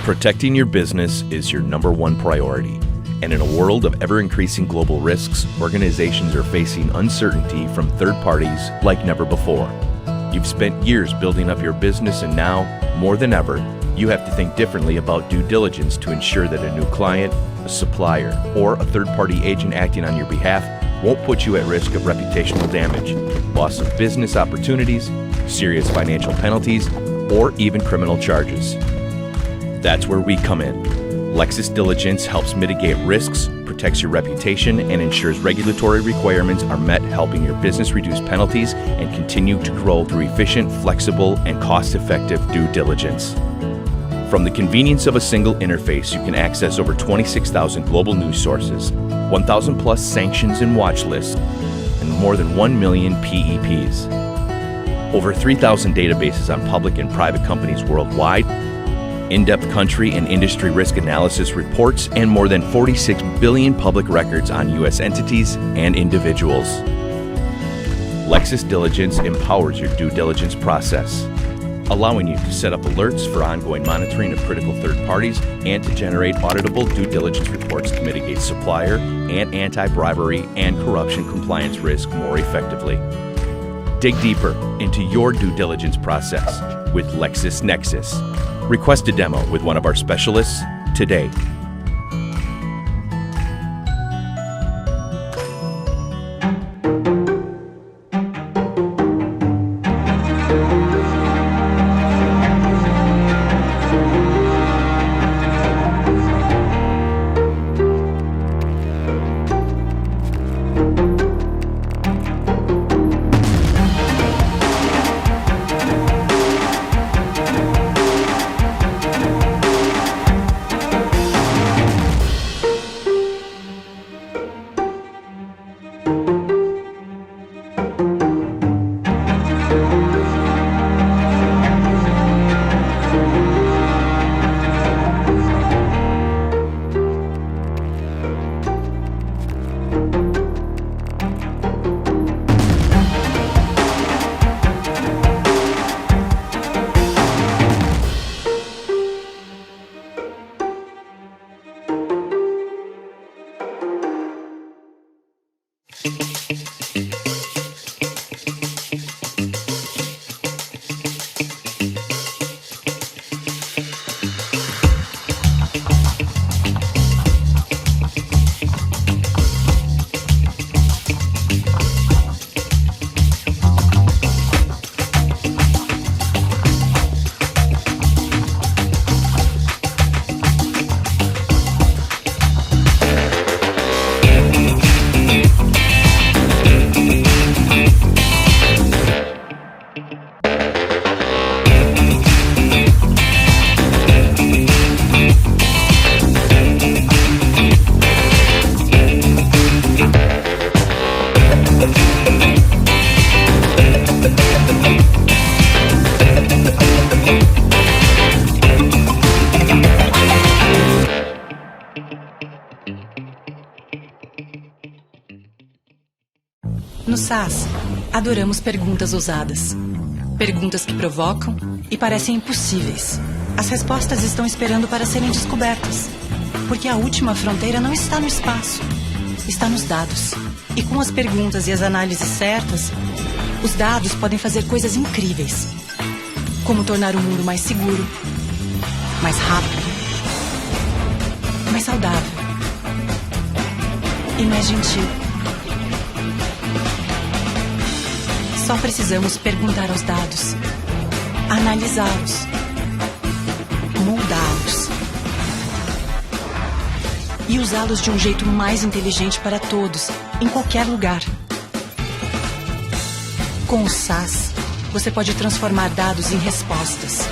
Protecting your business is your number one priority. And in a world of ever-increasing global risks, organizations are facing uncertainty from third parties like never before. You've spent years building up your business, and now, more than ever, you have to think differently about due diligence to ensure that a new client, a supplier, or a third-party agent acting on your behalf won't put you at risk of reputational damage, loss of business opportunities, serious financial penalties, or even criminal charges. That's where we come in. Lexis Diligence helps mitigate risks, protects your reputation, and ensures regulatory requirements are met, helping your business reduce penalties and continue to grow through efficient, flexible, and cost-effective due diligence. From the convenience of a single interface, you can access over 26,000 global news sources, 1,000 plus sanctions and watch lists, and more than 1 million PEPs. Over 3,000 databases on public and private companies worldwide, in-depth country and industry risk analysis reports, and more than 46 billion public records on U.S. entities and individuals. Lexis Diligence empowers your due diligence process, allowing you to set up alerts for ongoing monitoring of critical third parties and to generate auditable due diligence reports to mitigate supplier and anti-bribery and corruption compliance risk more effectively. Dig deeper into your due diligence process with LexisNexis. Request a demo with one of our specialists today. No SAS, adoramos perguntas ousadas. Perguntas que provocam e parecem impossíveis. As respostas estão esperando para serem descobertas. Porque a última fronteira não está no espaço, está nos dados. E com as perguntas e as análises certas, os dados podem fazer coisas incríveis. Como tornar o mundo mais seguro, mais rápido, mais saudável e mais gentil. Só precisamos perguntar aos dados, analisá-los, moldá-los e usá-los de um jeito mais inteligente para todos, em qualquer lugar. Com o SAS, você pode transformar dados em respostas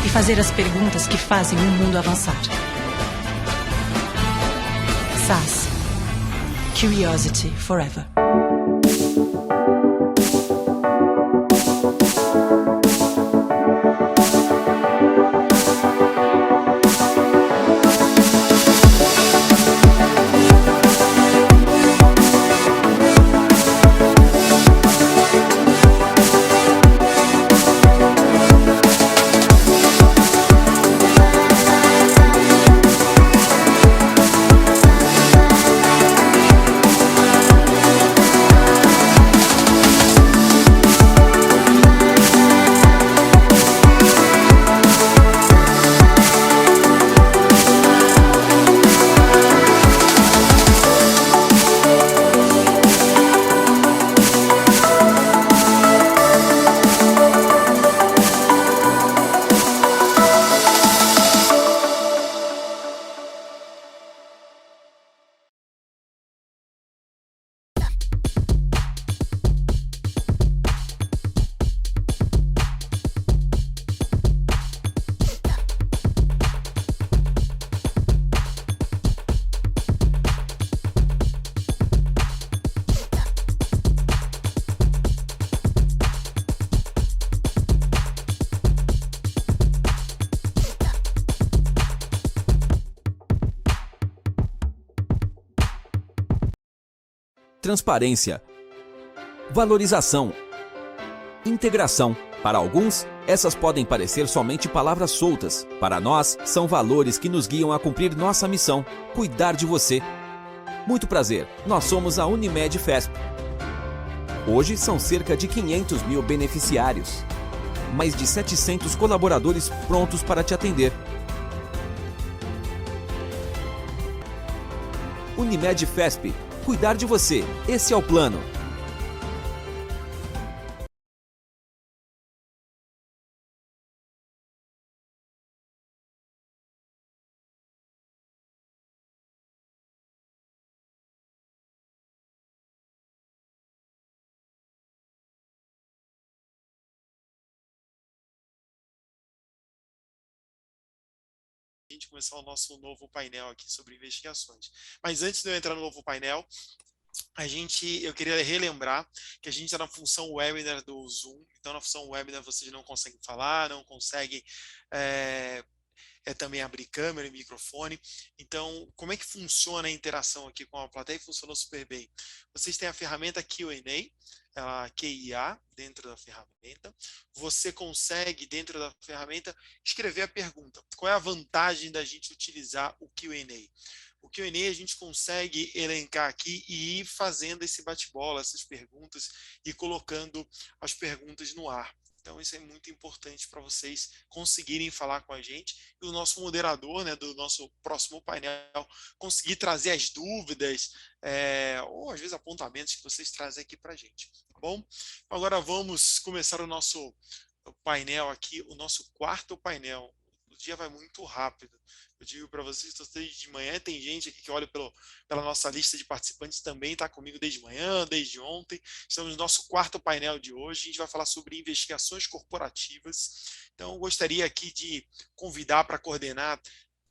e fazer as perguntas que fazem o mundo avançar. SAS. Curiosity Forever. transparência, valorização, integração. Para alguns, essas podem parecer somente palavras soltas. Para nós, são valores que nos guiam a cumprir nossa missão: cuidar de você. Muito prazer, nós somos a Unimed Fesp. Hoje são cerca de 500 mil beneficiários. Mais de 700 colaboradores prontos para te atender. Unimed Fesp. Cuidar de você. Esse é o plano. A gente começar o nosso novo painel aqui sobre investigações. Mas antes de eu entrar no novo painel, eu queria relembrar que a gente está na função webinar do Zoom. Então, na função webinar vocês não conseguem falar, não conseguem também abrir câmera e microfone. Então, como é que funciona a interação aqui com a plateia? Funcionou super bem. Vocês têm a ferramenta Q&A, a QIA, dentro da ferramenta. Você consegue, dentro da ferramenta, escrever a pergunta. Qual é a vantagem da gente utilizar o Q&A? O Q&A a gente consegue elencar aqui e ir fazendo esse bate-bola, essas perguntas, e colocando as perguntas no ar. Então, isso é muito importante para vocês conseguirem falar com a gente e o nosso moderador, né, do nosso próximo painel, conseguir trazer as dúvidas ou, às vezes, apontamentos que vocês trazem aqui para a gente. Tá bom? Agora vamos começar o nosso painel aqui, o nosso quarto painel. O dia vai muito rápido. Eu digo para vocês, estou desde de manhã, tem gente aqui que olha pela nossa lista de participantes também, está comigo desde manhã, desde ontem. Estamos no nosso quarto painel de hoje, a gente vai falar sobre investigações corporativas. Então, eu gostaria aqui de convidar para coordenar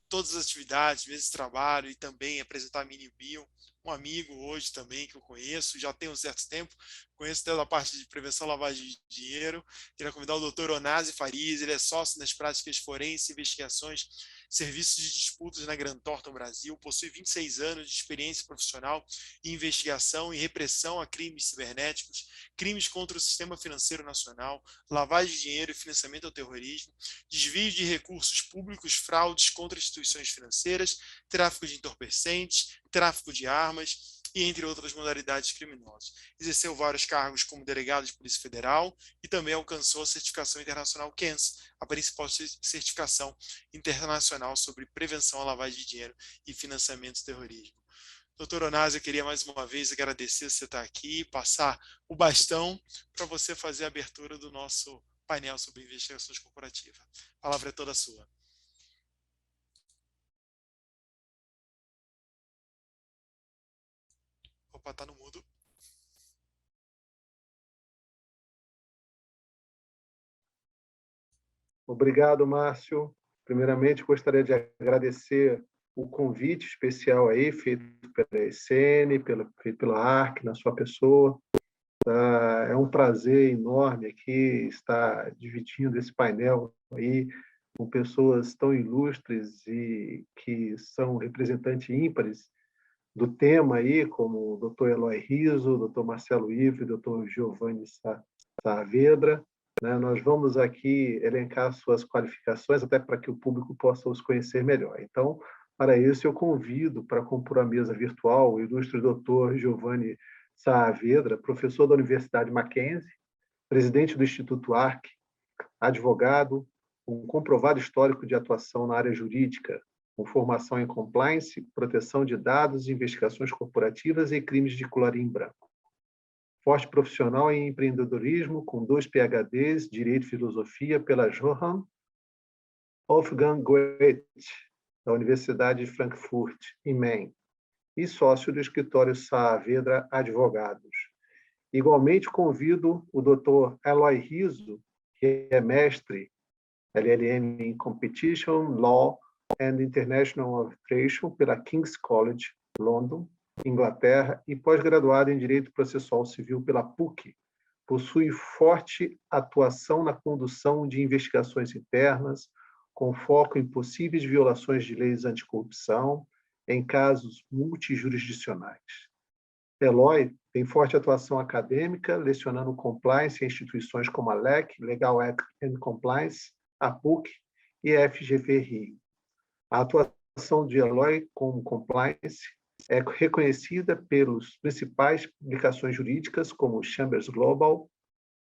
todas as atividades, vezes de trabalho e também apresentar a mini bio, um amigo hoje também que eu conheço, já tem um certo tempo, conheço toda a parte de prevenção lavagem de dinheiro. Queria convidar o Dr. Onasi Farias, ele é sócio nas práticas forenses, investigações, serviços de disputas na Grant Thornton Brasil, possui 26 anos de experiência profissional em investigação e repressão a crimes cibernéticos, crimes contra o sistema financeiro nacional, lavagem de dinheiro e financiamento ao terrorismo, desvio de recursos públicos, fraudes contra instituições financeiras, tráfico de entorpecentes, tráfico de armas e entre outras modalidades criminosas. Exerceu vários cargos como delegado de Polícia Federal e também alcançou a certificação internacional CANS, a principal certificação internacional sobre prevenção à lavagem de dinheiro e financiamento do terrorismo. Doutor Onasi, eu queria mais uma vez agradecer você estar aqui, passar o bastão para você fazer a abertura do nosso painel sobre investigações corporativas. A palavra é toda sua. Opa, tá no mudo. Obrigado, Márcio. Primeiramente, gostaria de agradecer o convite especial aí, feito pela ECN, feito pela ARC, na sua pessoa. É um prazer enorme aqui estar dividindo esse painel aí com pessoas tão ilustres e que são representantes ímpares do tema aí, como o Dr. Eloy Rizzo, o Dr. Marcelo Ivo e o Dr. Giovanni Saavedra. Nós vamos aqui elencar suas qualificações, até para que o público possa os conhecer melhor. Então, para isso, eu convido para compor a mesa virtual o ilustre Dr. Giovanni Saavedra, professor da Universidade Mackenzie, presidente do Instituto ARC, advogado, com comprovado histórico de atuação na área jurídica, com formação em compliance, proteção de dados, investigações corporativas e crimes de colarinho branco. Forte profissional em empreendedorismo, com 2 PhDs, Direito e Filosofia, pela Johann Wolfgang Goethe, da Universidade de Frankfurt, em Main, e sócio do escritório Saavedra Advogados. Igualmente, convido o Dr. Eloy Rizzo, que é mestre LLM em Competition, Law and International Arbitration pela King's College, London, Inglaterra, e pós-graduado em Direito Processual Civil pela PUC. Possui forte atuação na condução de investigações internas, com foco em possíveis violações de leis anticorrupção em casos multijurisdicionais. Eloy Tem forte atuação acadêmica, lecionando compliance em instituições como a LEC, Legal Act and Compliance, a PUC e a FGV Rio. A atuação de Eloy como compliance é reconhecida pelas principais publicações jurídicas como o Chambers Global,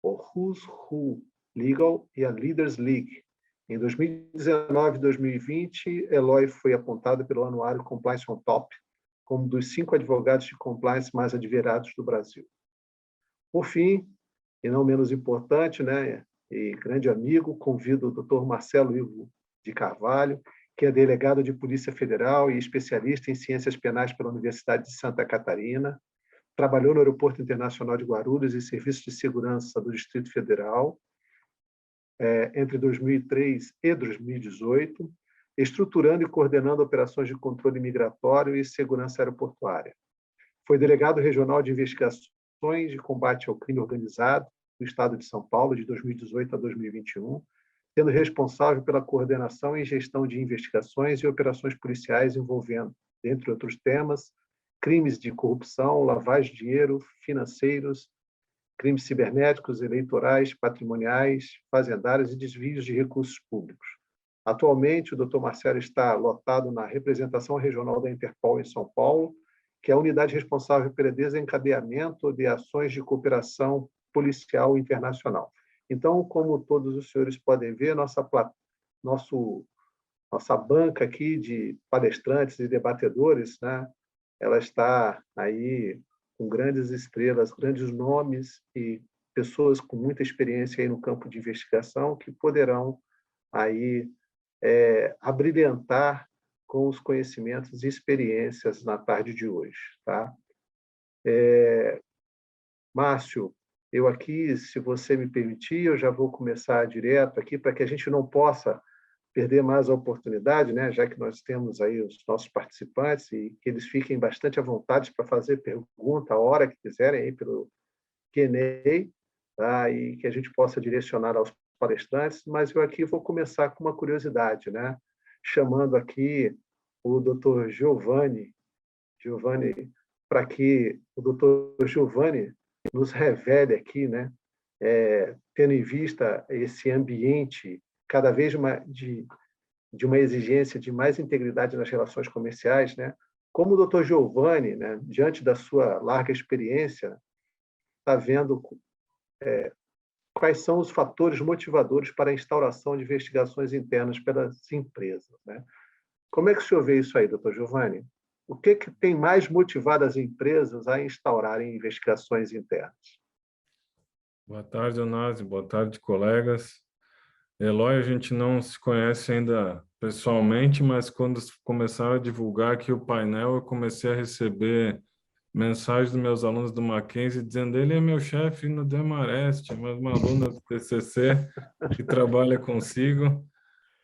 o Who's Who Legal e a Leaders League. Em 2019 e 2020, Eloy foi apontado pelo anuário Compliance on Top como um dos 5 advogados de compliance mais admirados do Brasil. Por fim, e não menos importante, né, e grande amigo, convido o Dr. Marcelo Ivo de Carvalho, que é delegado de Polícia Federal e especialista em ciências penais pela Universidade de Santa Catarina, trabalhou no Aeroporto Internacional de Guarulhos e Serviço de Segurança do Distrito Federal entre 2003 e 2018, estruturando e coordenando operações de controle migratório e segurança aeroportuária. Foi delegado regional de investigações de combate ao crime organizado do Estado de São Paulo, de 2018 a 2021, sendo responsável pela coordenação e gestão de investigações e operações policiais envolvendo, dentre outros temas, crimes de corrupção, lavagem de dinheiro, financeiros, crimes cibernéticos, eleitorais, patrimoniais, fazendários e desvios de recursos públicos. Atualmente, o Dr. Marcelo está lotado na representação regional da Interpol em São Paulo, que é a unidade responsável pelo desencadeamento de ações de cooperação policial internacional. Então, como todos os senhores podem ver, nossa banca aqui de palestrantes e debatedores, né, ela está aí com grandes estrelas, grandes nomes e pessoas com muita experiência aí no campo de investigação que poderão aí abrilhantar com os conhecimentos e experiências na tarde de hoje, tá? Márcio, eu aqui, se você me permitir, eu já vou começar direto aqui para que a gente não possa perder mais a oportunidade, né? Já que nós temos aí os nossos participantes e que eles fiquem bastante à vontade para fazer pergunta a hora que quiserem aí pelo Q&A, tá? E que a gente possa direcionar aos palestrantes, mas eu aqui vou começar com uma curiosidade, né? Chamando aqui o Dr. Giovanni, para que o Dr. Giovanni nos revele aqui, né? Tendo em vista esse ambiente cada vez de uma exigência de mais integridade nas relações comerciais, né? Como o Dr. Giovanni, né, diante da sua larga experiência, está vendo quais são os fatores motivadores para a instauração de investigações internas pelas empresas, né? Como é que o senhor vê isso aí, Dr. Giovanni? O que tem mais motivado as empresas a instaurarem investigações internas? Boa tarde, Onásio. Boa tarde, colegas. Eloy, a gente não se conhece ainda pessoalmente, mas quando começaram a divulgar aqui o painel, eu comecei a receber mensagens dos meus alunos do Mackenzie dizendo ele é meu chefe no Demarest, mas uma aluna do TCC que trabalha consigo,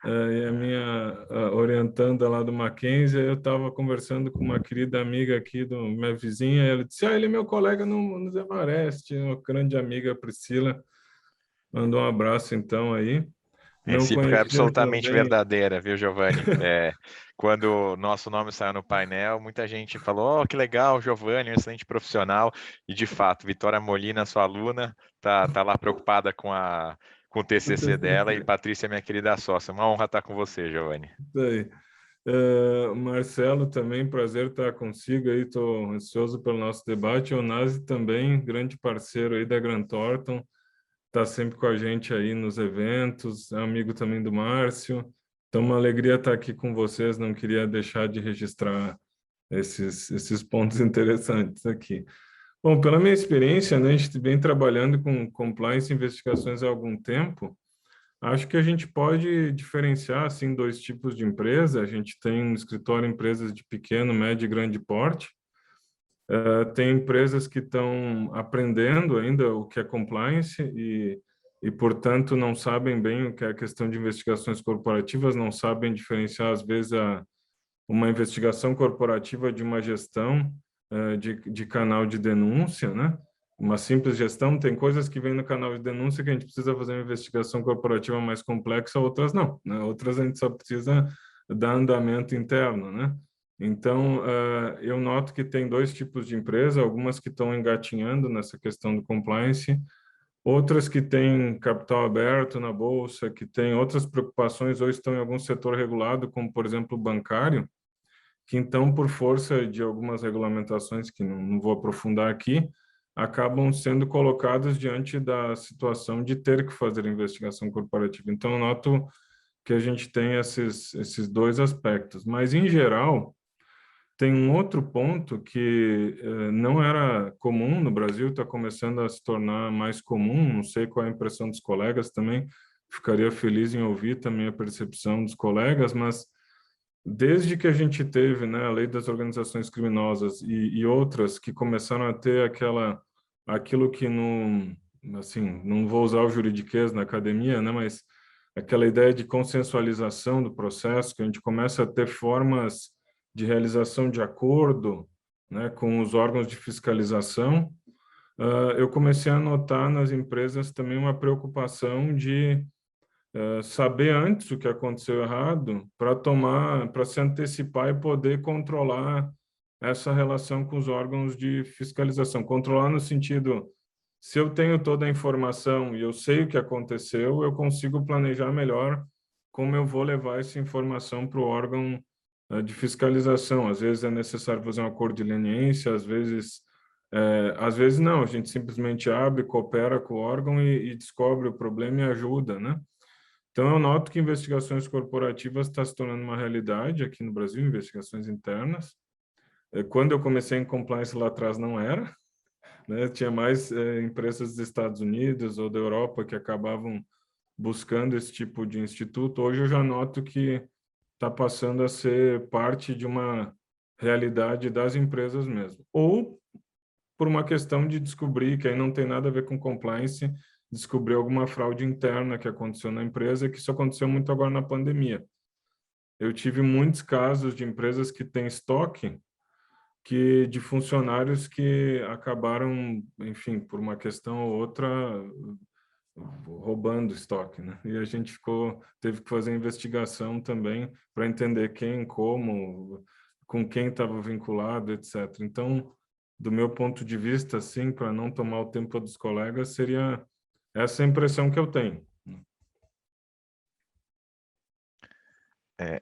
e a minha orientanda lá do Mackenzie. Eu estava conversando com uma querida amiga aqui, minha vizinha, e ela disse, ele é meu colega no Demarest, uma grande amiga, Priscila, mandou um abraço então aí. Recíproca é absolutamente verdadeira, viu, Giovanni? Quando o nosso nome saiu no painel, muita gente falou, que legal, Giovanni, um excelente profissional. E, de fato, Vitória Molina, sua aluna, tá lá preocupada com o TCC dela. E Patrícia, minha querida sócia. Uma honra estar com você, Giovanni. Isso aí. Marcelo, também, prazer estar consigo aí. Estou ansioso pelo nosso debate. O Nazi também, grande parceiro aí da Grant Thornton. Está sempre com a gente aí nos eventos, é amigo também do Márcio. Então, uma alegria estar aqui com vocês, não queria deixar de registrar esses pontos interessantes aqui. Bom, pela minha experiência, né, a gente vem trabalhando com compliance e investigações há algum tempo. Acho que a gente pode diferenciar, assim, 2 tipos de empresa. A gente tem no escritório empresas de pequeno, médio e grande porte. Tem empresas que estão aprendendo ainda o que é compliance e, portanto, não sabem bem o que é a questão de investigações corporativas, não sabem diferenciar, às vezes, uma investigação corporativa de uma gestão de canal de denúncia, né? Uma simples gestão, tem coisas que vêm no canal de denúncia que a gente precisa fazer uma investigação corporativa mais complexa, outras não, né? Outras a gente só precisa dar andamento interno, né? Então, eu noto que tem dois tipos de empresa, algumas que estão engatinhando nessa questão do compliance, outras que têm capital aberto na bolsa, que têm outras preocupações ou estão em algum setor regulado, como, por exemplo, o bancário, que então, por força de algumas regulamentações que não vou aprofundar aqui, acabam sendo colocadas diante da situação de ter que fazer investigação corporativa. Então, eu noto que a gente tem esses dois aspectos. Mas, em geral, tem um outro ponto que não era comum no Brasil, está começando a se tornar mais comum, não sei qual é a impressão dos colegas também, ficaria feliz em ouvir também a percepção dos colegas, mas desde que a gente teve, né, a lei das organizações criminosas e outras que começaram a ter aquilo que não, assim, não vou usar o juridiquês na academia, né, mas aquela ideia de consensualização do processo, que a gente começa a ter formas de realização de acordo, né, com os órgãos de fiscalização, eu comecei a notar nas empresas também uma preocupação de saber antes o que aconteceu errado para se antecipar e poder controlar essa relação com os órgãos de fiscalização. Controlar no sentido, se eu tenho toda a informação e eu sei o que aconteceu, eu consigo planejar melhor como eu vou levar essa informação para o órgão de fiscalização. Às vezes é necessário fazer um acordo de leniência, às vezes não, a gente simplesmente abre, coopera com o órgão e descobre o problema e ajuda, né? Então, eu noto que investigações corporativas está se tornando uma realidade aqui no Brasil, investigações internas. Quando eu comecei em compliance lá atrás, não era, né? Tinha mais empresas dos Estados Unidos ou da Europa que acabavam buscando esse tipo de instituto. Hoje eu já noto que está passando a ser parte de uma realidade das empresas mesmo. Ou por uma questão de descobrir, que aí não tem nada a ver com compliance, descobrir alguma fraude interna que aconteceu na empresa, que isso aconteceu muito agora na pandemia. Eu tive muitos casos de empresas que têm estoque de funcionários que acabaram, enfim, por uma questão ou outra, roubando estoque, né? E a gente teve que fazer investigação também para entender quem, como, com quem estava vinculado, etc. Então, do meu ponto de vista, assim, para não tomar o tempo dos colegas, seria essa é a impressão que eu tenho.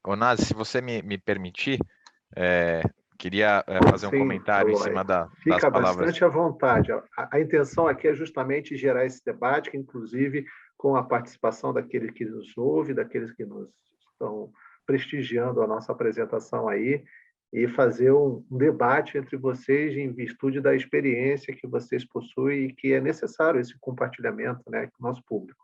Onasi, se você me permitir, queria fazer um Sim, comentário em cima das fica palavras. bastante à vontade. A intenção aqui é justamente gerar esse debate, que inclusive com a participação daqueles que nos ouvem, daqueles que nos estão prestigiando a nossa apresentação aí, e fazer um debate entre vocês em virtude da experiência que vocês possuem e que é necessário esse compartilhamento, né, com o noso público.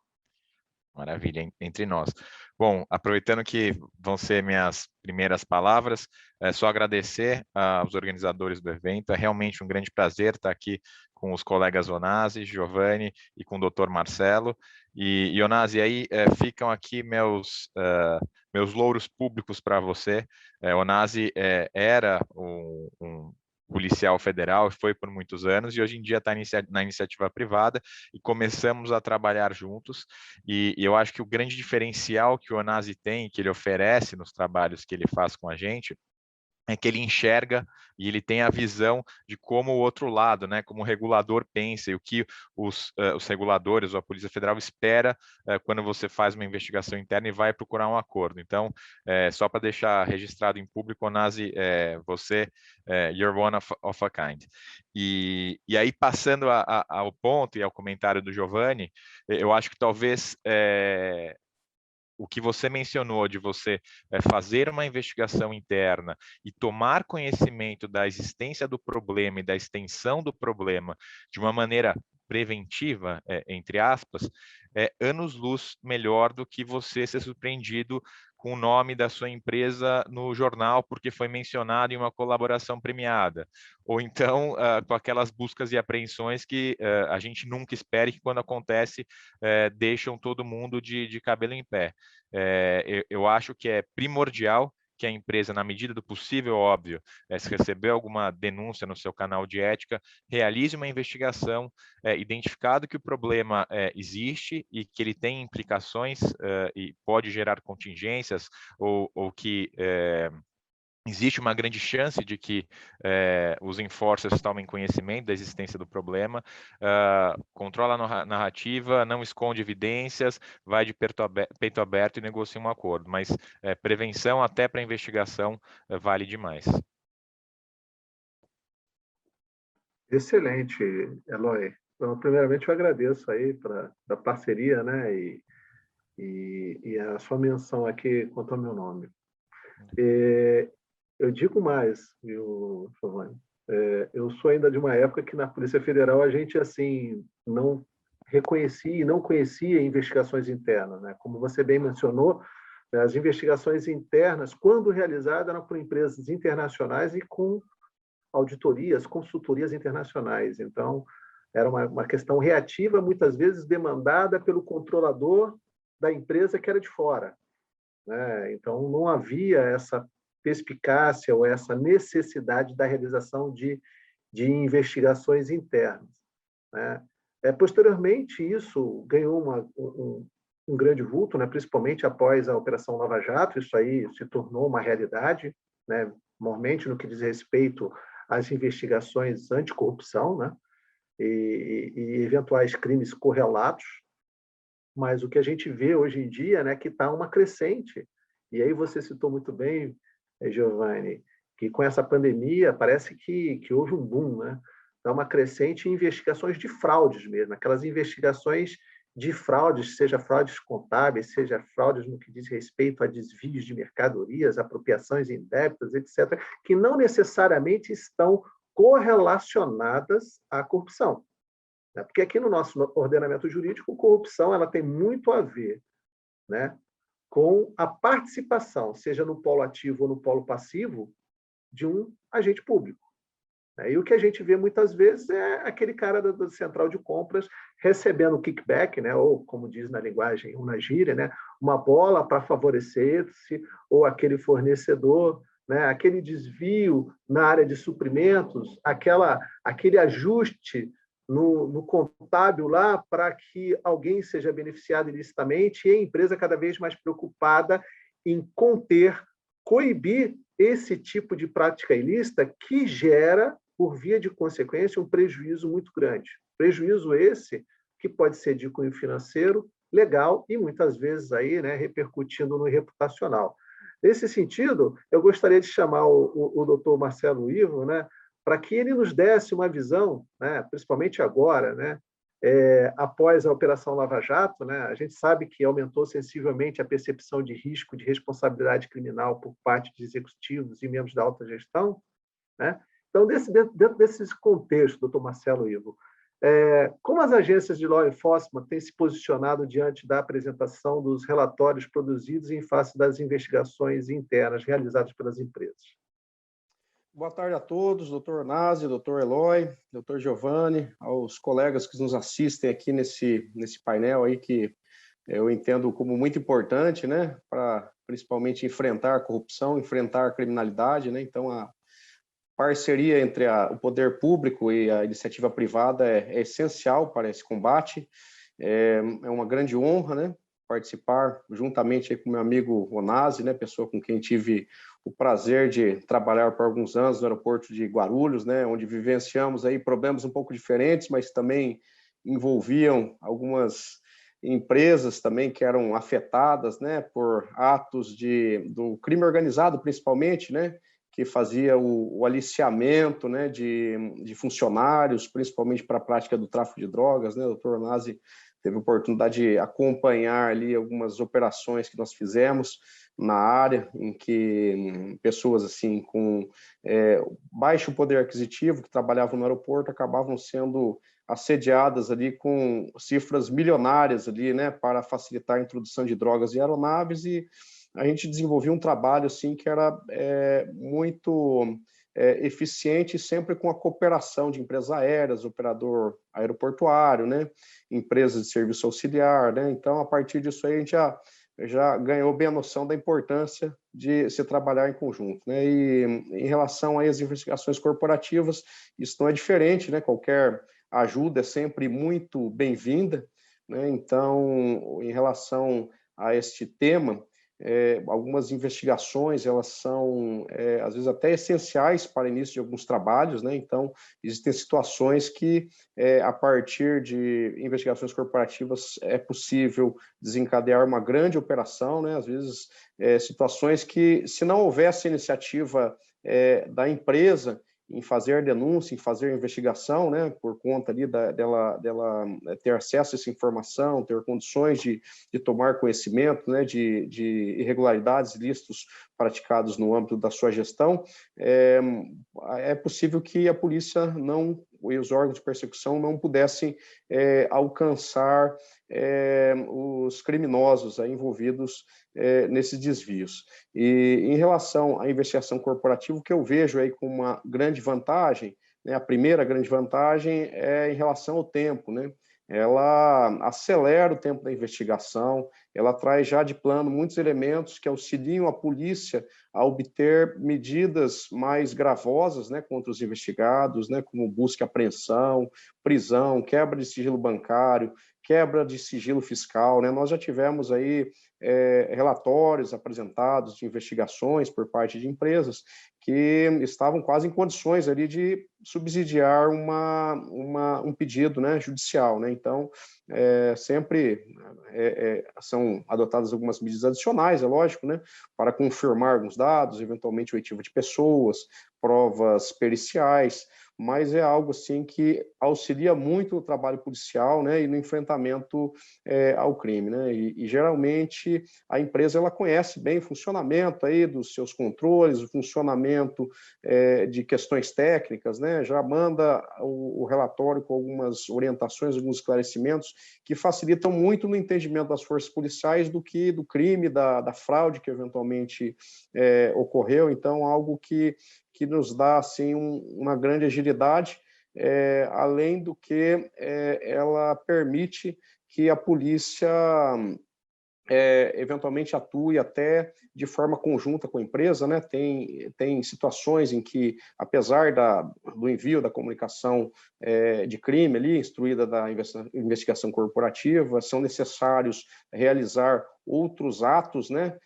Maravilha, entre nós. Bom, aproveitando que vão ser minhas primeiras palavras, é só agradecer aos organizadores do evento. É realmente um grande prazer estar aqui com os colegas Onasi, Giovanni e com o Dr. Marcelo. E Onasi, aí ficam aqui meus louros públicos para você. Onasi era um policial federal, foi por muitos anos, e hoje em dia está na iniciativa privada, e começamos a trabalhar juntos, e eu acho que o grande diferencial que o Onasi tem, que ele oferece nos trabalhos que ele faz com a gente, é que ele enxerga e ele tem a visão de como o outro lado, né, como o regulador pensa e o que os reguladores ou a Polícia Federal espera quando você faz uma investigação interna e vai procurar um acordo. Então, só para deixar registrado em público, Onasi, você, you're one of a kind. E aí, passando ao ponto e ao comentário do Giovanni, eu acho que talvez o que você mencionou de você fazer uma investigação interna e tomar conhecimento da existência do problema e da extensão do problema de uma maneira preventiva, entre aspas, é anos-luz melhor do que você ser surpreendido com o nome da sua empresa no jornal porque foi mencionado em uma colaboração premiada, ou então com aquelas buscas e apreensões que a gente nunca espera e que quando acontece deixam todo mundo de cabelo em pé. Eu acho que é primordial que a empresa, na medida do possível, óbvio, se receber alguma denúncia no seu canal de ética, realize uma investigação, identificado que o problema existe e que ele tem implicações e pode gerar contingências ou que existe uma grande chance de que os enforcers tomem conhecimento da existência do problema, controla a narrativa, não esconde evidências, vai de peito aberto e negocia um acordo. Mas prevenção até para investigação vale demais. Excelente, Eloy. Então, primeiramente, eu agradeço aí pela parceria, né, e a sua menção aqui quanto ao meu nome. Eu digo mais, viu, Giovanni? Eu sou ainda de uma época que na Polícia Federal a gente assim não reconhecia e não conhecia investigações internas, né? Como você bem mencionou, as investigações internas, quando realizadas, eram por empresas internacionais e com auditorias, consultorias internacionais. Então, era uma questão reativa, muitas vezes demandada pelo controlador da empresa que era de fora, né? Então, não havia essa perspicácia ou essa necessidade da realização de investigações internas, né? Posteriormente, isso ganhou um grande vulto, né? Principalmente após a Operação Lava Jato, isso aí se tornou uma realidade, né? Normalmente no que diz respeito às investigações anticorrupção, né? E eventuais crimes correlatos, mas o que a gente vê hoje em dia, né, que está uma crescente. E aí você citou muito bem, Giovanni, que com essa pandemia parece que houve um boom, né? Está uma crescente em investigações de fraudes mesmo, aquelas investigações de fraudes, seja fraudes contábeis, seja fraudes no que diz respeito a desvios de mercadorias, apropriações indébitas, etc., que não necessariamente estão correlacionadas à corrupção. Porque aqui no nosso ordenamento jurídico, corrupção ela tem muito a ver, né, com a participação, seja no polo ativo ou no polo passivo, de um agente público. E o que a gente vê muitas vezes é aquele cara da central de compras recebendo kickback, né, ou, como diz na linguagem, na gíria, né, uma bola para favorecer-se, ou aquele fornecedor, né, aquele desvio na área de suprimentos, aquele ajuste no contábil lá para que alguém seja beneficiado ilicitamente, e a empresa cada vez mais preocupada em conter, coibir esse tipo de prática ilícita que gera, por via de consequência, um prejuízo muito grande. Prejuízo esse que pode ser de cunho financeiro, legal e muitas vezes aí, né, repercutindo no reputacional. Nesse sentido, eu gostaria de chamar o doutor Marcelo Ivo, né, para que ele nos desse uma visão, né, principalmente agora, né, após a Operação Lava Jato, né, a gente sabe que aumentou sensivelmente a percepção de risco de responsabilidade criminal por parte de executivos e membros da alta gestão, né? Então, dentro desse contexto, doutor Marcelo Ivo, como as agências de law enforcement têm se posicionado diante da apresentação dos relatórios produzidos em face das investigações internas realizadas pelas empresas? Boa tarde a todos, doutor Nazi, doutor Eloy, doutor Giovanni, aos colegas que nos assistem aqui nesse painel aí que eu entendo como muito importante, né, para principalmente enfrentar a corrupção, enfrentar a criminalidade, né? Então a parceria entre o poder público e a iniciativa privada é essencial para esse combate. É uma grande honra, né, participar juntamente aí com meu amigo Onasi, né, pessoa com quem tive o prazer de trabalhar por alguns anos no aeroporto de Guarulhos, né, onde vivenciamos aí problemas um pouco diferentes, mas também envolviam algumas empresas também que eram afetadas, né, por atos do crime organizado, principalmente, né, que fazia o aliciamento, né, de funcionários, principalmente para a prática do tráfico de drogas, né. O doutor Onasi teve a oportunidade de acompanhar ali algumas operações que nós fizemos na área, em que pessoas assim com baixo poder aquisitivo que trabalhavam no aeroporto acabavam sendo assediadas ali com cifras milionárias ali, né, para facilitar a introdução de drogas em aeronaves, e a gente desenvolveu um trabalho assim que era muito eficiente, sempre com a cooperação de empresas aéreas, operador aeroportuário, né, empresas de serviço auxiliar, né. Então, a partir disso aí, a gente já ganhou bem a noção da importância de se trabalhar em conjunto, né. E em relação às investigações corporativas, isso não é diferente, né. Qualquer ajuda é sempre muito bem-vinda, né. Então, em relação a este tema, algumas investigações, elas são, às vezes, até essenciais para o início de alguns trabalhos, né? Então, existem situações que, a partir de investigações corporativas, é possível desencadear uma grande operação, né? Às vezes, situações que, se não houvesse iniciativa da empresa em fazer denúncia, em fazer investigação, né, por conta ali dela ter acesso a essa informação, ter condições de tomar conhecimento, né, de irregularidades, ilícitos praticados no âmbito da sua gestão, é possível que a polícia e os órgãos de persecução não pudessem alcançar os criminosos aí envolvidos nesses desvios. E em relação à investigação corporativa, o que eu vejo aí como uma grande vantagem, né, a primeira grande vantagem é em relação ao tempo, né? Ela acelera o tempo da investigação, ela traz já de plano muitos elementos que auxiliam a polícia a obter medidas mais gravosas, né, contra os investigados, né, como busca e apreensão, prisão, quebra de sigilo bancário, quebra de sigilo fiscal, né? Nós já tivemos aí relatórios apresentados de investigações por parte de empresas que estavam quase em condições ali de subsidiar um pedido, né, judicial, né? Então, sempre são adotadas algumas medidas adicionais, é lógico, né, para confirmar alguns dados, eventualmente oitiva de pessoas, provas periciais, mas é algo assim que auxilia muito no trabalho policial, né, e no enfrentamento ao crime, né, e geralmente a empresa ela conhece bem o funcionamento aí dos seus controles, o funcionamento de questões técnicas, né, já manda o relatório com algumas orientações, alguns esclarecimentos que facilitam muito no entendimento das forças policiais do crime, da fraude que eventualmente ocorreu, então algo que nos dá assim uma grande agilidade, além do que ela permite que a polícia eventualmente atue até de forma conjunta com a empresa, né? Tem situações em que, apesar do envio da comunicação de crime ali, instruída da investigação corporativa, são necessários realizar outros atos, né,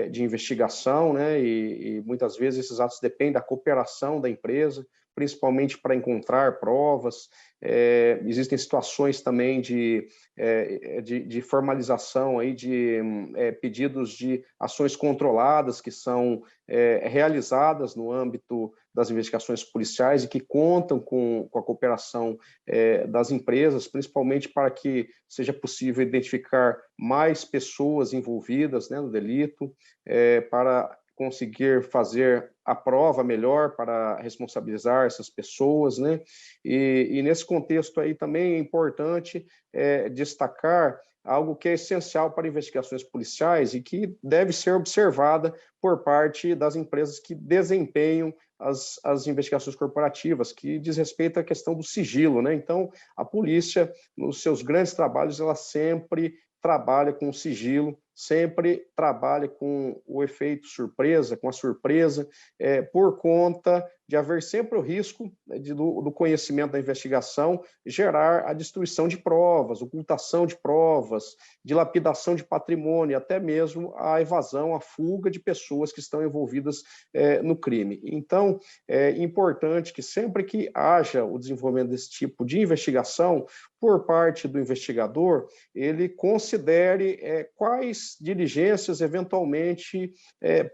de investigação, né, e muitas vezes esses atos dependem da cooperação da empresa, principalmente para encontrar provas. Existem situações também de formalização aí de pedidos de ações controladas que são realizadas no âmbito das investigações policiais e que contam com a cooperação das empresas, principalmente para que seja possível identificar mais pessoas envolvidas, né, no delito, para conseguir fazer a prova melhor para responsabilizar essas pessoas, né? E nesse contexto aí também é importante destacar algo que é essencial para investigações policiais e que deve ser observada por parte das empresas que desempenham as investigações corporativas, que diz respeito à questão do sigilo, né? Então, a polícia, nos seus grandes trabalhos, ela sempre trabalha com sigilo, sempre trabalha com o efeito surpresa, com a surpresa, por conta de haver sempre o risco do conhecimento da investigação gerar a destruição de provas, ocultação de provas, dilapidação de patrimônio, até mesmo a evasão, a fuga de pessoas que estão envolvidas no crime. Então, é importante que sempre que haja o desenvolvimento desse tipo de investigação, por parte do investigador, ele considere quais diligências eventualmente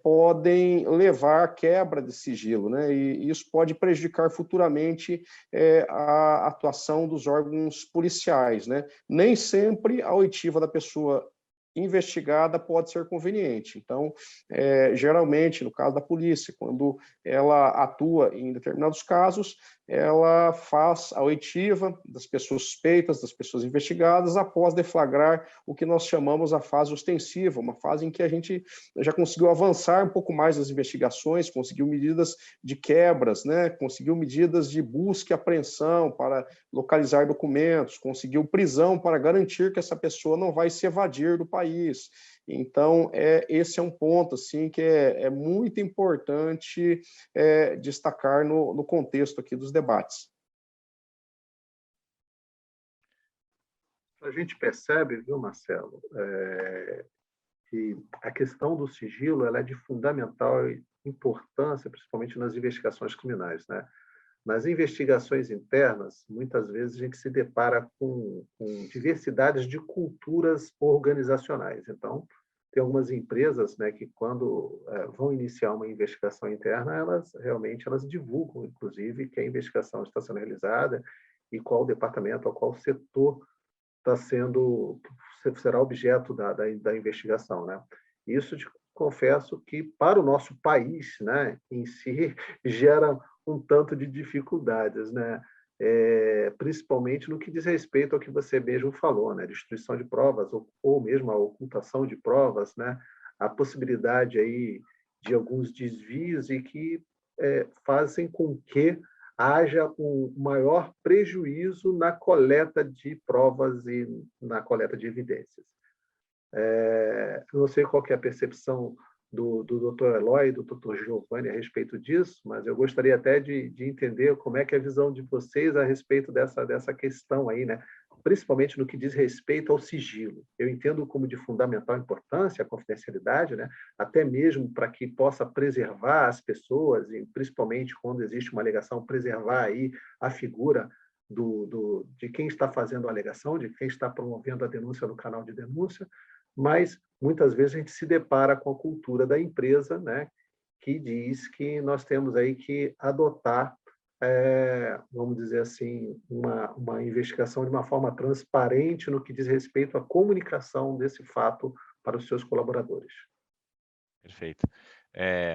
podem levar à quebra de sigilo, né? E isso pode prejudicar futuramente a atuação dos órgãos policiais, né? Nem sempre a oitiva da pessoa investigada pode ser conveniente. Então, geralmente, no caso da polícia, quando ela atua em determinados casos, ela faz a oitiva das pessoas suspeitas, das pessoas investigadas, após deflagrar o que nós chamamos a fase ostensiva, uma fase em que a gente já conseguiu avançar um pouco mais nas investigações, conseguiu medidas de quebras, né? Conseguiu medidas de busca e apreensão para localizar documentos, conseguiu prisão para garantir que essa pessoa não vai se evadir do país. Então, esse é um ponto assim, que é muito importante destacar no contexto aqui dos debates. A gente percebe, viu, Marcelo, E a questão do sigilo ela é de fundamental importância, principalmente nas investigações criminais, né? Nas investigações internas, muitas vezes a gente se depara com diversidades de culturas organizacionais. Então, tem algumas empresas, né, que quando vão iniciar uma investigação interna, elas realmente divulgam, inclusive, que a investigação está sendo realizada e qual departamento ou qual setor será objeto da investigação, né? Isso, confesso que para o nosso país, né, em si, gera um tanto de dificuldades, né? Principalmente no que diz respeito ao que você mesmo falou, né? Destruição de provas ou mesmo a ocultação de provas, né? A possibilidade aí de alguns desvios e que fazem com que haja um maior prejuízo na coleta de provas e na coleta de evidências. Não sei qual que é a percepção do Dr. Eloy e do Dr. Giovanni a respeito disso, mas eu gostaria até de entender como é que é a visão de vocês a respeito dessa questão aí, né? Principalmente no que diz respeito ao sigilo. Eu entendo como de fundamental importância a confidencialidade, né? Até mesmo para que possa preservar as pessoas, e principalmente quando existe uma alegação, preservar aí a figura de quem está fazendo a alegação, de quem está promovendo a denúncia no canal de denúncia, mas muitas vezes a gente se depara com a cultura da empresa, né, que diz que nós temos aí que adotar, vamos dizer assim, uma investigação de uma forma transparente no que diz respeito à comunicação desse fato para os seus colaboradores. Perfeito.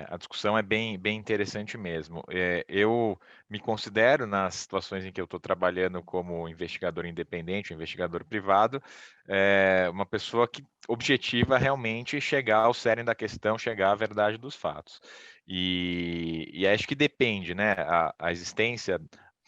A discussão é bem interessante mesmo. Eu me considero, nas situações em que eu estou trabalhando como investigador independente, investigador privado, uma pessoa que objetiva realmente chegar ao cerne da questão, chegar à verdade dos fatos. E acho que depende, né, a existência,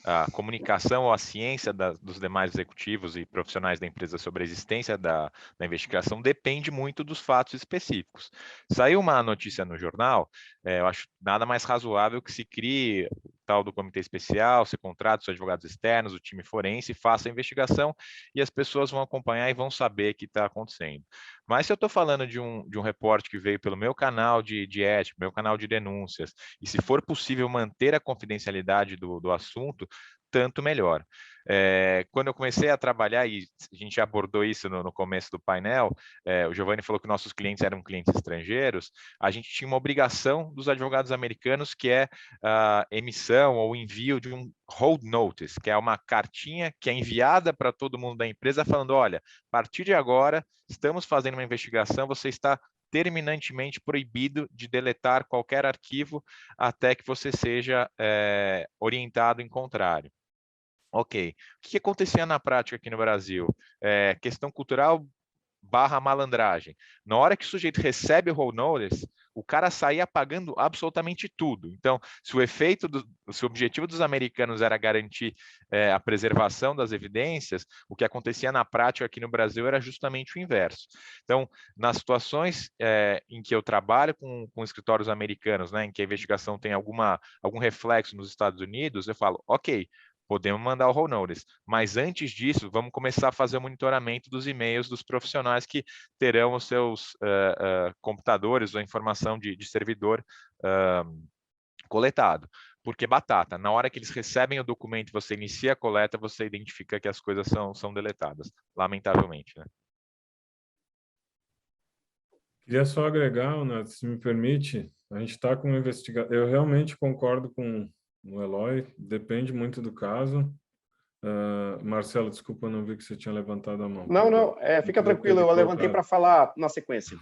a comunicação ou a ciência dos demais executivos e profissionais da empresa sobre a existência da investigação depende muito dos fatos específicos. Saiu uma notícia no jornal, eu acho nada mais razoável que se crie o tal do comitê especial, se contrate os advogados externos, o time forense, faça a investigação e as pessoas vão acompanhar e vão saber o que está acontecendo. Mas se eu estou falando de um reporte que veio pelo meu canal de ética, meu canal de denúncias, e se for possível manter a confidencialidade do assunto, tanto melhor. Quando eu comecei a trabalhar, e a gente abordou isso no começo do painel, o Giovanni falou que nossos clientes eram clientes estrangeiros, a gente tinha uma obrigação dos advogados americanos, que é a emissão ou envio de um hold notice, que é uma cartinha que é enviada para todo mundo da empresa falando, olha, a partir de agora, estamos fazendo uma investigação, você está terminantemente proibido de deletar qualquer arquivo até que você seja orientado em contrário. Ok. O que acontecia na prática aqui no Brasil? Questão cultural / malandragem. Na hora que o sujeito recebe o hold notice, o cara saía pagando absolutamente tudo. Então, se o objetivo dos americanos era garantir a preservação das evidências, o que acontecia na prática aqui no Brasil era justamente o inverso. Então, nas situações em que eu trabalho com escritórios americanos, né, em que a investigação tem algum reflexo nos Estados Unidos, eu falo, ok, podemos mandar o hold notice, mas antes disso, vamos começar a fazer o monitoramento dos e-mails dos profissionais que terão os seus computadores ou a informação de servidor coletado. Porque batata, na hora que eles recebem o documento, você inicia a coleta, você identifica que as coisas são deletadas, lamentavelmente, né? Queria só agregar, Nath, se me permite, a gente está com uma investigação. Eu realmente concordo com o Eloy, depende muito do caso. Marcelo, desculpa, eu não vi que você tinha levantado a mão. Não, fica tranquilo, eu levantei para falar na sequência.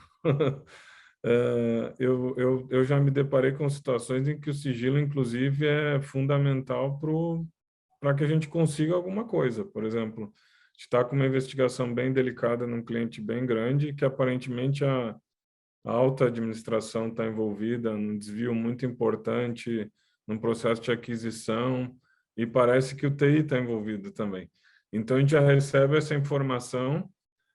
Eu já me deparei com situações em que o sigilo, inclusive, é fundamental para que a gente consiga alguma coisa. Por exemplo, a gente está com uma investigação bem delicada num cliente bem grande, que aparentemente a alta administração está envolvida num desvio muito importante, num processo de aquisição, e parece que o TI está envolvido também. Então, a gente já recebe essa informação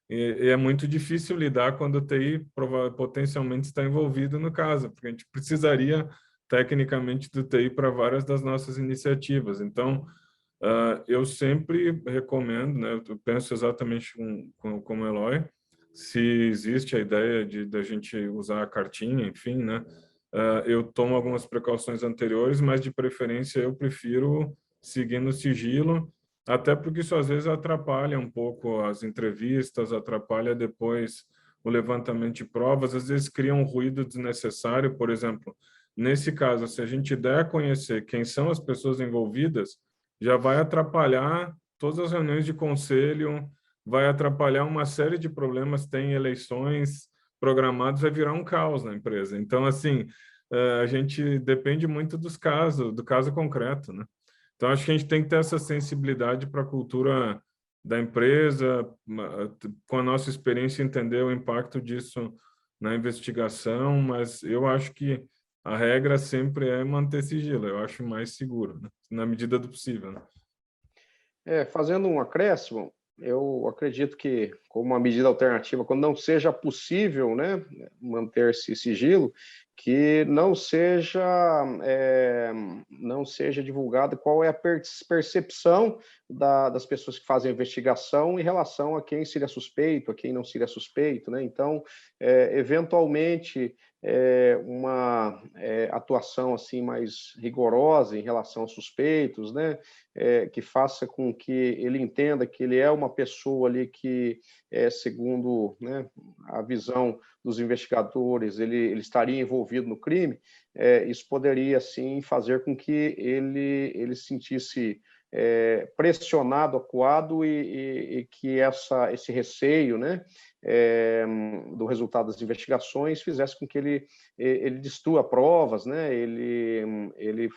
e é muito difícil lidar quando o TI potencialmente está envolvido no caso, porque a gente precisaria, tecnicamente, do TI para várias das nossas iniciativas. Então, eu sempre recomendo, né, eu penso exatamente como o Eloy, se existe a ideia da gente usar a cartinha, enfim, né? Eu tomo algumas precauções anteriores, mas de preferência eu prefiro seguir no sigilo, até porque isso às vezes atrapalha um pouco as entrevistas, atrapalha depois o levantamento de provas, às vezes cria um ruído desnecessário. Por exemplo, nesse caso, se a gente der a conhecer quem são as pessoas envolvidas, já vai atrapalhar todas as reuniões de conselho, vai atrapalhar uma série de problemas, tem eleições programadas, vai virar um caos na empresa. Então, assim, a gente depende muito do caso concreto, né? Então, acho que a gente tem que ter essa sensibilidade para a cultura da empresa, com a nossa experiência, entender o impacto disso na investigação, mas eu acho que a regra sempre é manter sigilo, eu acho mais seguro, né? Na medida do possível, né? Fazendo um acréscimo, eu acredito que, como uma medida alternativa, quando não seja possível, né, manter-se sigilo, que não seja divulgado qual é a percepção das pessoas que fazem a investigação em relação a quem seria suspeito, a quem não seria suspeito, né? Então, eventualmente, uma atuação assim mais rigorosa em relação aos suspeitos, né? Que faça com que ele entenda que ele é uma pessoa ali que, segundo, né, a visão dos investigadores, ele estaria envolvido no crime. Isso poderia, sim, fazer com que ele se sentisse pressionado, acuado, e que esse receio, né, do resultado das investigações fizesse com que ele destrua provas, né, ele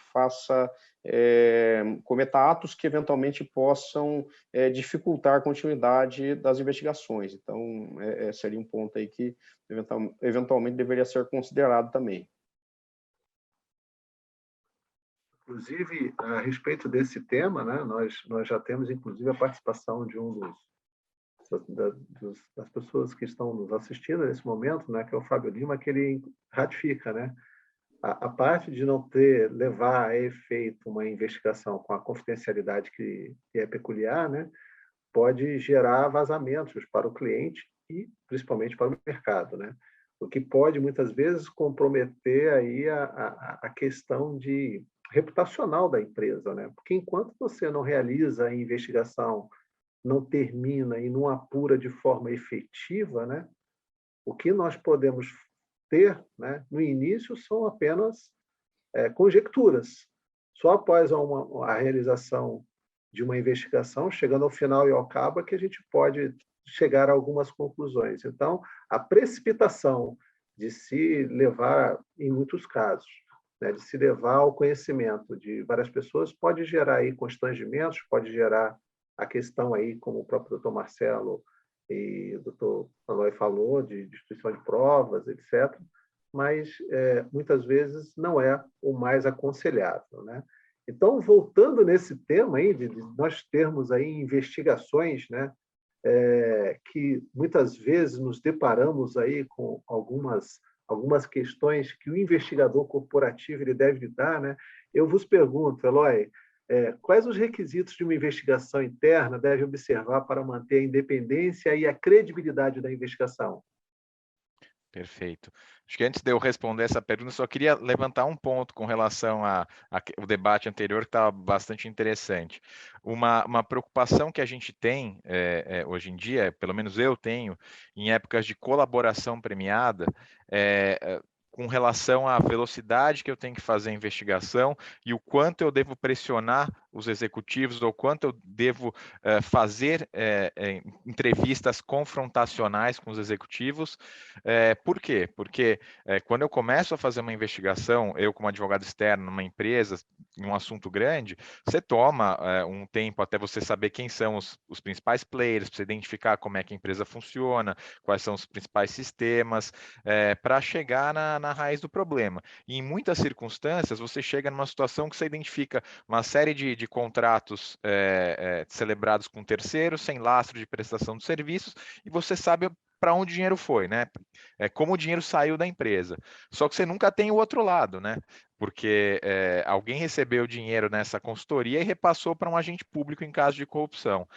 cometa atos que eventualmente possam dificultar a continuidade das investigações. Então, seria um ponto aí que eventualmente deveria ser considerado também. Inclusive, a respeito desse tema, né, nós já temos, inclusive, a participação de das pessoas que estão nos assistindo nesse momento, né, que é o Fábio Lima, que ele ratifica, né, a parte de não levar a efeito uma investigação com a confidencialidade que é peculiar, né, pode gerar vazamentos para o cliente e, principalmente, para o mercado, né, o que pode, muitas vezes, comprometer aí a questão reputacional da empresa, né? Porque enquanto você não realiza a investigação, não termina e não apura de forma efetiva, né? O que nós podemos ter, né, no início são apenas conjecturas. Só após a realização de uma investigação, chegando ao final e ao cabo, é que a gente pode chegar a algumas conclusões. Então, a precipitação de se levar, em muitos casos, né, de se levar ao conhecimento de várias pessoas, pode gerar aí constrangimentos, pode gerar a questão aí, como o próprio doutor Marcelo e o doutor Eloy falou, de destruição de provas, etc., mas muitas vezes não é o mais aconselhável, né? Então, voltando nesse tema aí, de nós termos aí investigações, né, que muitas vezes nos deparamos aí com algumas questões que o investigador corporativo ele deve lidar, né? Eu vos pergunto, Eloy, quais os requisitos de uma investigação interna deve observar para manter a independência e a credibilidade da investigação? Perfeito. Acho que antes de eu responder essa pergunta, só queria levantar um ponto com relação ao debate anterior, que estava bastante interessante. Uma preocupação que a gente tem hoje em dia, pelo menos eu tenho, em épocas de colaboração premiada, com relação à velocidade que eu tenho que fazer a investigação e o quanto eu devo pressionar os executivos ou quanto eu devo fazer entrevistas confrontacionais com os executivos. Por quê? Porque quando eu começo a fazer uma investigação, eu como advogado externo numa empresa, em um assunto grande, você toma um tempo até você saber quem são os principais players, para você identificar como é que a empresa funciona, quais são os principais sistemas, para chegar na raiz do problema. E em muitas circunstâncias, você chega numa situação que você identifica uma série de contratos celebrados com terceiros, sem lastro de prestação de serviços, e você sabe para onde o dinheiro foi, né? Como o dinheiro saiu da empresa. Só que você nunca tem o outro lado, né? porque alguém recebeu dinheiro nessa consultoria e repassou para um agente público em caso de corrupção.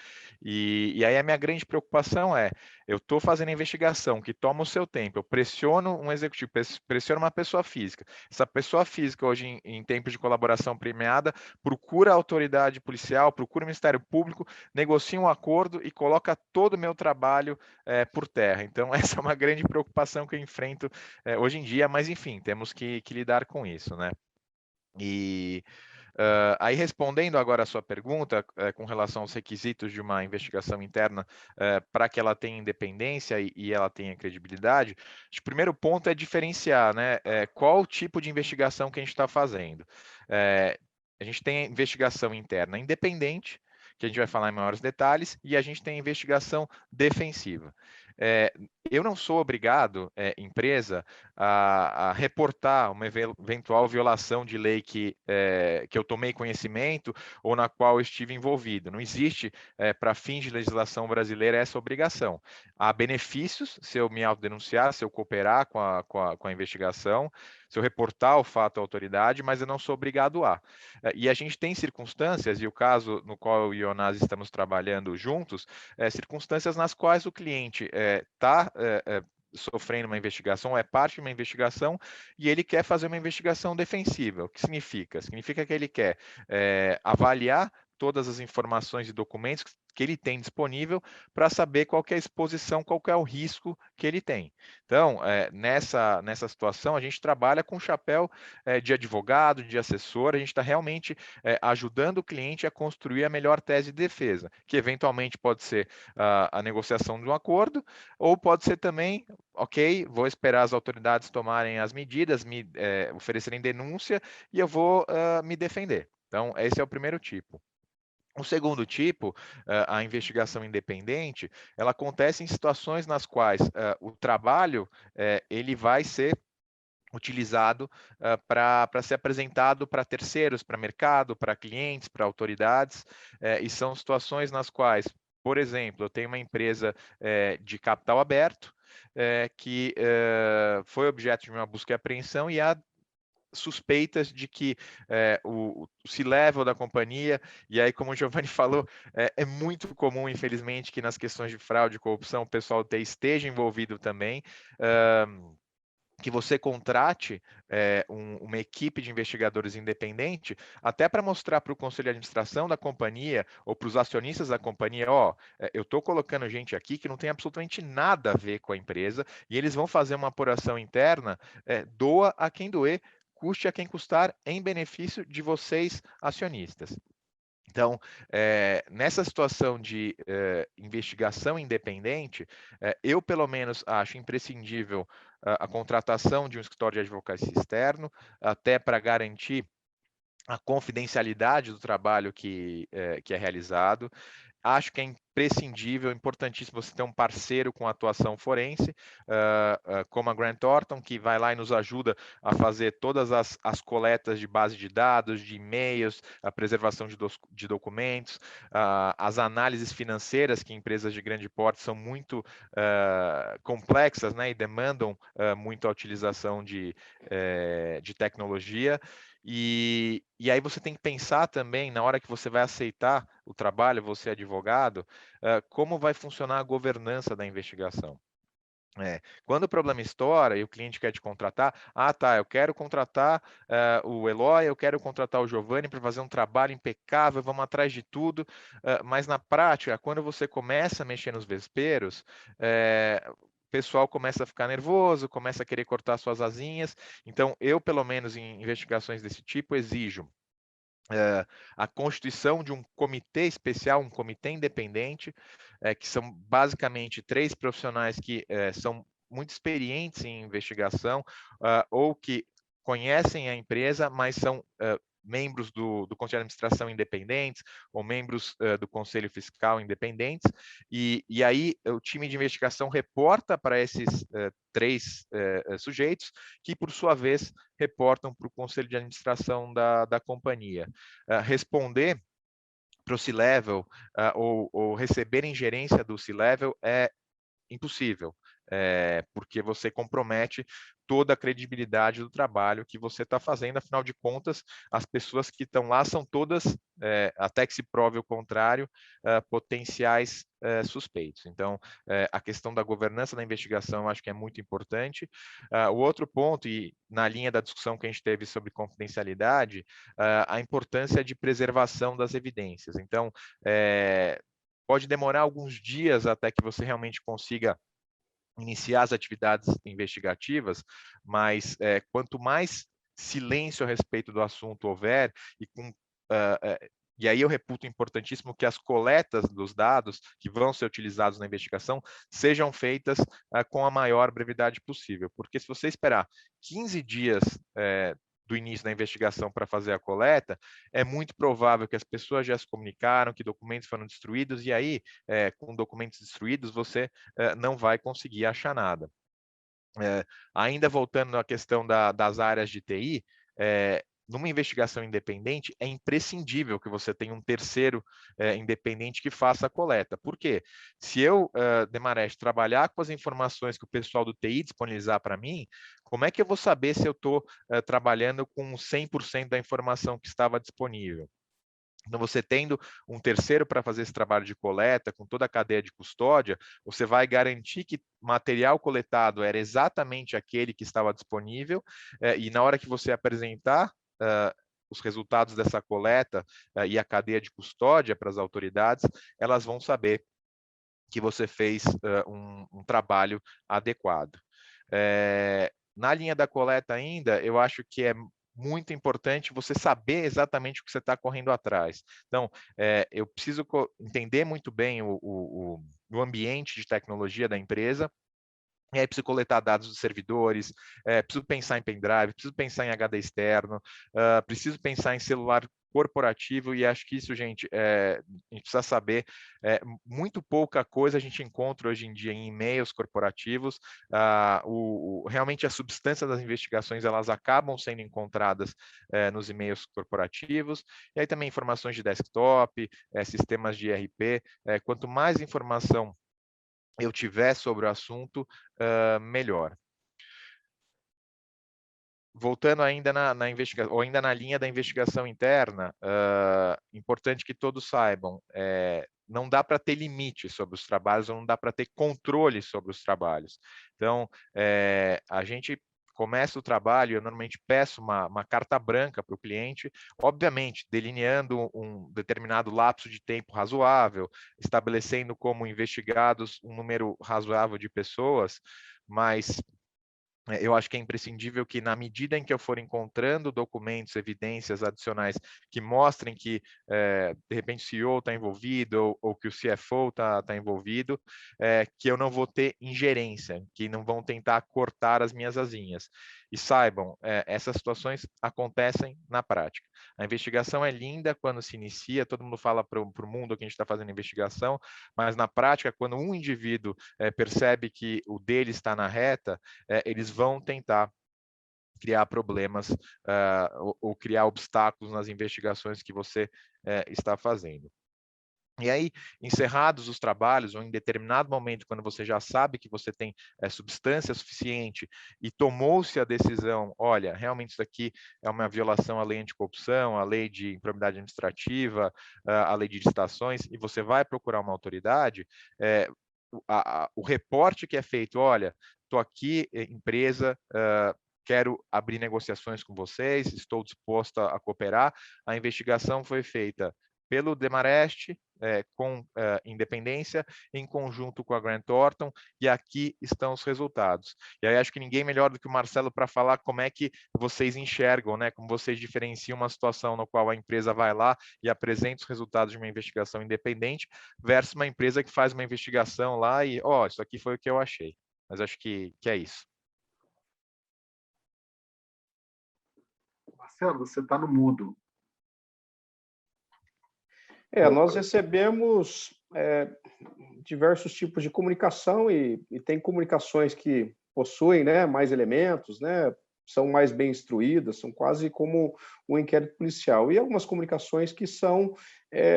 E aí a minha grande preocupação é, eu estou fazendo a investigação que toma o seu tempo, eu pressiono um executivo, pressiono uma pessoa física. Essa pessoa física, hoje em tempos de colaboração premiada, procura a autoridade policial, procura o Ministério Público, negocia um acordo e coloca todo o meu trabalho por terra. Então, essa é uma grande preocupação que eu enfrento hoje em dia, mas enfim, temos que lidar com isso, né? E aí, respondendo agora a sua pergunta, com relação aos requisitos de uma investigação interna para que ela tenha independência e ela tenha credibilidade, acho que o primeiro ponto é diferenciar, né, qual tipo de investigação que a gente está fazendo. A gente tem a investigação interna independente, que a gente vai falar em maiores detalhes, e a gente tem a investigação defensiva. Eu não sou obrigado, empresa, a reportar uma eventual violação de lei que eu tomei conhecimento ou na qual eu estive envolvido. Não existe, para fins de legislação brasileira, essa obrigação. Há benefícios se eu me autodenunciar, se eu cooperar com a investigação, se eu reportar o fato à autoridade, mas eu não sou obrigado a. E a gente tem circunstâncias, e o caso no qual eu e o Ionasi estamos trabalhando juntos, circunstâncias nas quais o cliente está sofrendo uma investigação, é parte de uma investigação, e ele quer fazer uma investigação defensiva. O que significa? Significa que ele quer avaliar todas as informações e documentos que ele tem disponível para saber qual que é a exposição, qual que é o risco que ele tem. Então, nessa situação, a gente trabalha com chapéu de advogado, de assessor, a gente está realmente ajudando o cliente a construir a melhor tese de defesa, que eventualmente pode ser a negociação de um acordo, ou pode ser também, ok, vou esperar as autoridades tomarem as medidas, me oferecerem denúncia, e eu vou me defender. Então, esse é o primeiro tipo. O segundo tipo, a investigação independente, ela acontece em situações nas quais o trabalho ele vai ser utilizado para ser apresentado para terceiros, para mercado, para clientes, para autoridades, e são situações nas quais, por exemplo, eu tenho uma empresa de capital aberto que foi objeto de uma busca e apreensão e há suspeitas de que o C-level da companhia, e aí, como o Giovanni falou, é muito comum, infelizmente, que nas questões de fraude e corrupção o pessoal esteja envolvido também, que você contrate uma equipe de investigadores independente, até para mostrar para o conselho de administração da companhia ou para os acionistas da companhia, eu estou colocando gente aqui que não tem absolutamente nada a ver com a empresa e eles vão fazer uma apuração interna, doa a quem doer, custe a quem custar, em benefício de vocês, acionistas. Então, nessa situação de investigação independente, eu, pelo menos, acho imprescindível a contratação de um escritório de advocacia externo, até para garantir a confidencialidade do trabalho que é realizado. Acho que é imprescindível, importantíssimo você ter um parceiro com atuação forense, como a Grant Thornton, que vai lá e nos ajuda a fazer todas as coletas de base de dados, de e-mails, a preservação de documentos, as análises financeiras, que empresas de grande porte são muito complexas, né, e demandam muito a utilização de tecnologia. E aí você tem que pensar também, na hora que você vai aceitar o trabalho, você é advogado, como vai funcionar a governança da investigação. Quando o problema estoura e o cliente quer te contratar, eu quero contratar o Eloy, eu quero contratar o Giovanni para fazer um trabalho impecável, vamos atrás de tudo, mas na prática, quando você começa a mexer nos vesperos, o pessoal começa a ficar nervoso, começa a querer cortar suas asinhas. Então, eu, pelo menos em investigações desse tipo, exijo a constituição de um comitê especial, um comitê independente, que são basicamente 3 profissionais que são muito experientes em investigação ou que conhecem a empresa, mas são membros do Conselho de Administração independentes ou membros do Conselho Fiscal independentes, e aí o time de investigação reporta para esses 3 sujeitos, que por sua vez reportam para o Conselho de Administração da companhia. Responder para o C-Level ou receber ingerência do C-Level é impossível. porque você compromete toda a credibilidade do trabalho que você está fazendo. Afinal de contas, as pessoas que estão lá são todas, até que se prove o contrário, potenciais suspeitos. Então, a questão da governança da investigação eu acho que é muito importante. O outro ponto, e na linha da discussão que a gente teve sobre confidencialidade, a importância de preservação das evidências. Então, pode demorar alguns dias até que você realmente consiga iniciar as atividades investigativas, mas quanto mais silêncio a respeito do assunto houver, e aí eu reputo importantíssimo que as coletas dos dados que vão ser utilizados na investigação sejam feitas com a maior brevidade possível, porque se você esperar 15 dias do início da investigação para fazer a coleta, é muito provável que as pessoas já se comunicaram, que documentos foram destruídos, e aí, com documentos destruídos, você não vai conseguir achar nada. Ainda voltando à questão das áreas de TI, numa investigação independente, é imprescindível que você tenha um terceiro independente que faça a coleta. Por quê? Se eu, Demarest, trabalhar com as informações que o pessoal do TI disponibilizar para mim, como é que eu vou saber se eu estou trabalhando com 100% da informação que estava disponível? Então, você tendo um terceiro para fazer esse trabalho de coleta, com toda a cadeia de custódia, você vai garantir que o material coletado era exatamente aquele que estava disponível, e na hora que você apresentar os resultados dessa coleta e a cadeia de custódia para as autoridades, elas vão saber que você fez um trabalho adequado. Na linha da coleta ainda, eu acho que é muito importante você saber exatamente o que você está correndo atrás. Então, eu preciso entender muito bem o ambiente de tecnologia da empresa, e aí preciso coletar dados dos servidores, preciso pensar em pendrive, preciso pensar em HD externo, preciso pensar em celular corporativo, e acho que isso, gente, a gente precisa saber, muito pouca coisa a gente encontra hoje em dia em e-mails corporativos, realmente a substância das investigações, elas acabam sendo encontradas nos e-mails corporativos, e aí também informações de desktop, sistemas de ERP, quanto mais informação eu tiver sobre o assunto, melhor. Voltando ainda na investigação, ou ainda na linha da investigação interna, importante que todos saibam, não dá para ter limite sobre os trabalhos, ou não dá para ter controle sobre os trabalhos. Então, a gente começa o trabalho, eu normalmente peço uma carta branca para o cliente, obviamente delineando um determinado lapso de tempo razoável, estabelecendo como investigados um número razoável de pessoas, mas eu acho que é imprescindível que, na medida em que eu for encontrando documentos, evidências adicionais que mostrem que, de repente, o CEO está envolvido ou que o CFO está envolvido, que eu não vou ter ingerência, que não vão tentar cortar as minhas asinhas. E saibam, essas situações acontecem na prática. A investigação é linda quando se inicia, todo mundo fala para o mundo que a gente está fazendo investigação, mas na prática, quando um indivíduo percebe que o dele está na reta, eles vão tentar criar problemas ou criar obstáculos nas investigações que você está fazendo. E aí, encerrados os trabalhos, ou em determinado momento, quando você já sabe que você tem substância suficiente e tomou-se a decisão, olha, realmente isso aqui é uma violação à lei anticorrupção, à lei de improbidade administrativa, à lei de licitações, e você vai procurar uma autoridade, o reporte que é feito, olha, estou aqui, empresa, quero abrir negociações com vocês, estou disposta a cooperar, a investigação foi feita pelo Demarest, com independência, em conjunto com a Grant Thornton, e aqui estão os resultados. E aí acho que ninguém melhor do que o Marcelo para falar como é que vocês enxergam, né? Como vocês diferenciam uma situação no qual a empresa vai lá e apresenta os resultados de uma investigação independente versus uma empresa que faz uma investigação lá e, isso aqui foi o que eu achei. Mas acho que é isso. Marcelo, você está no mudo. Nós recebemos diversos tipos de comunicação e tem comunicações que possuem, né, mais elementos, né, são mais bem instruídas, são quase como um inquérito policial. E algumas comunicações que são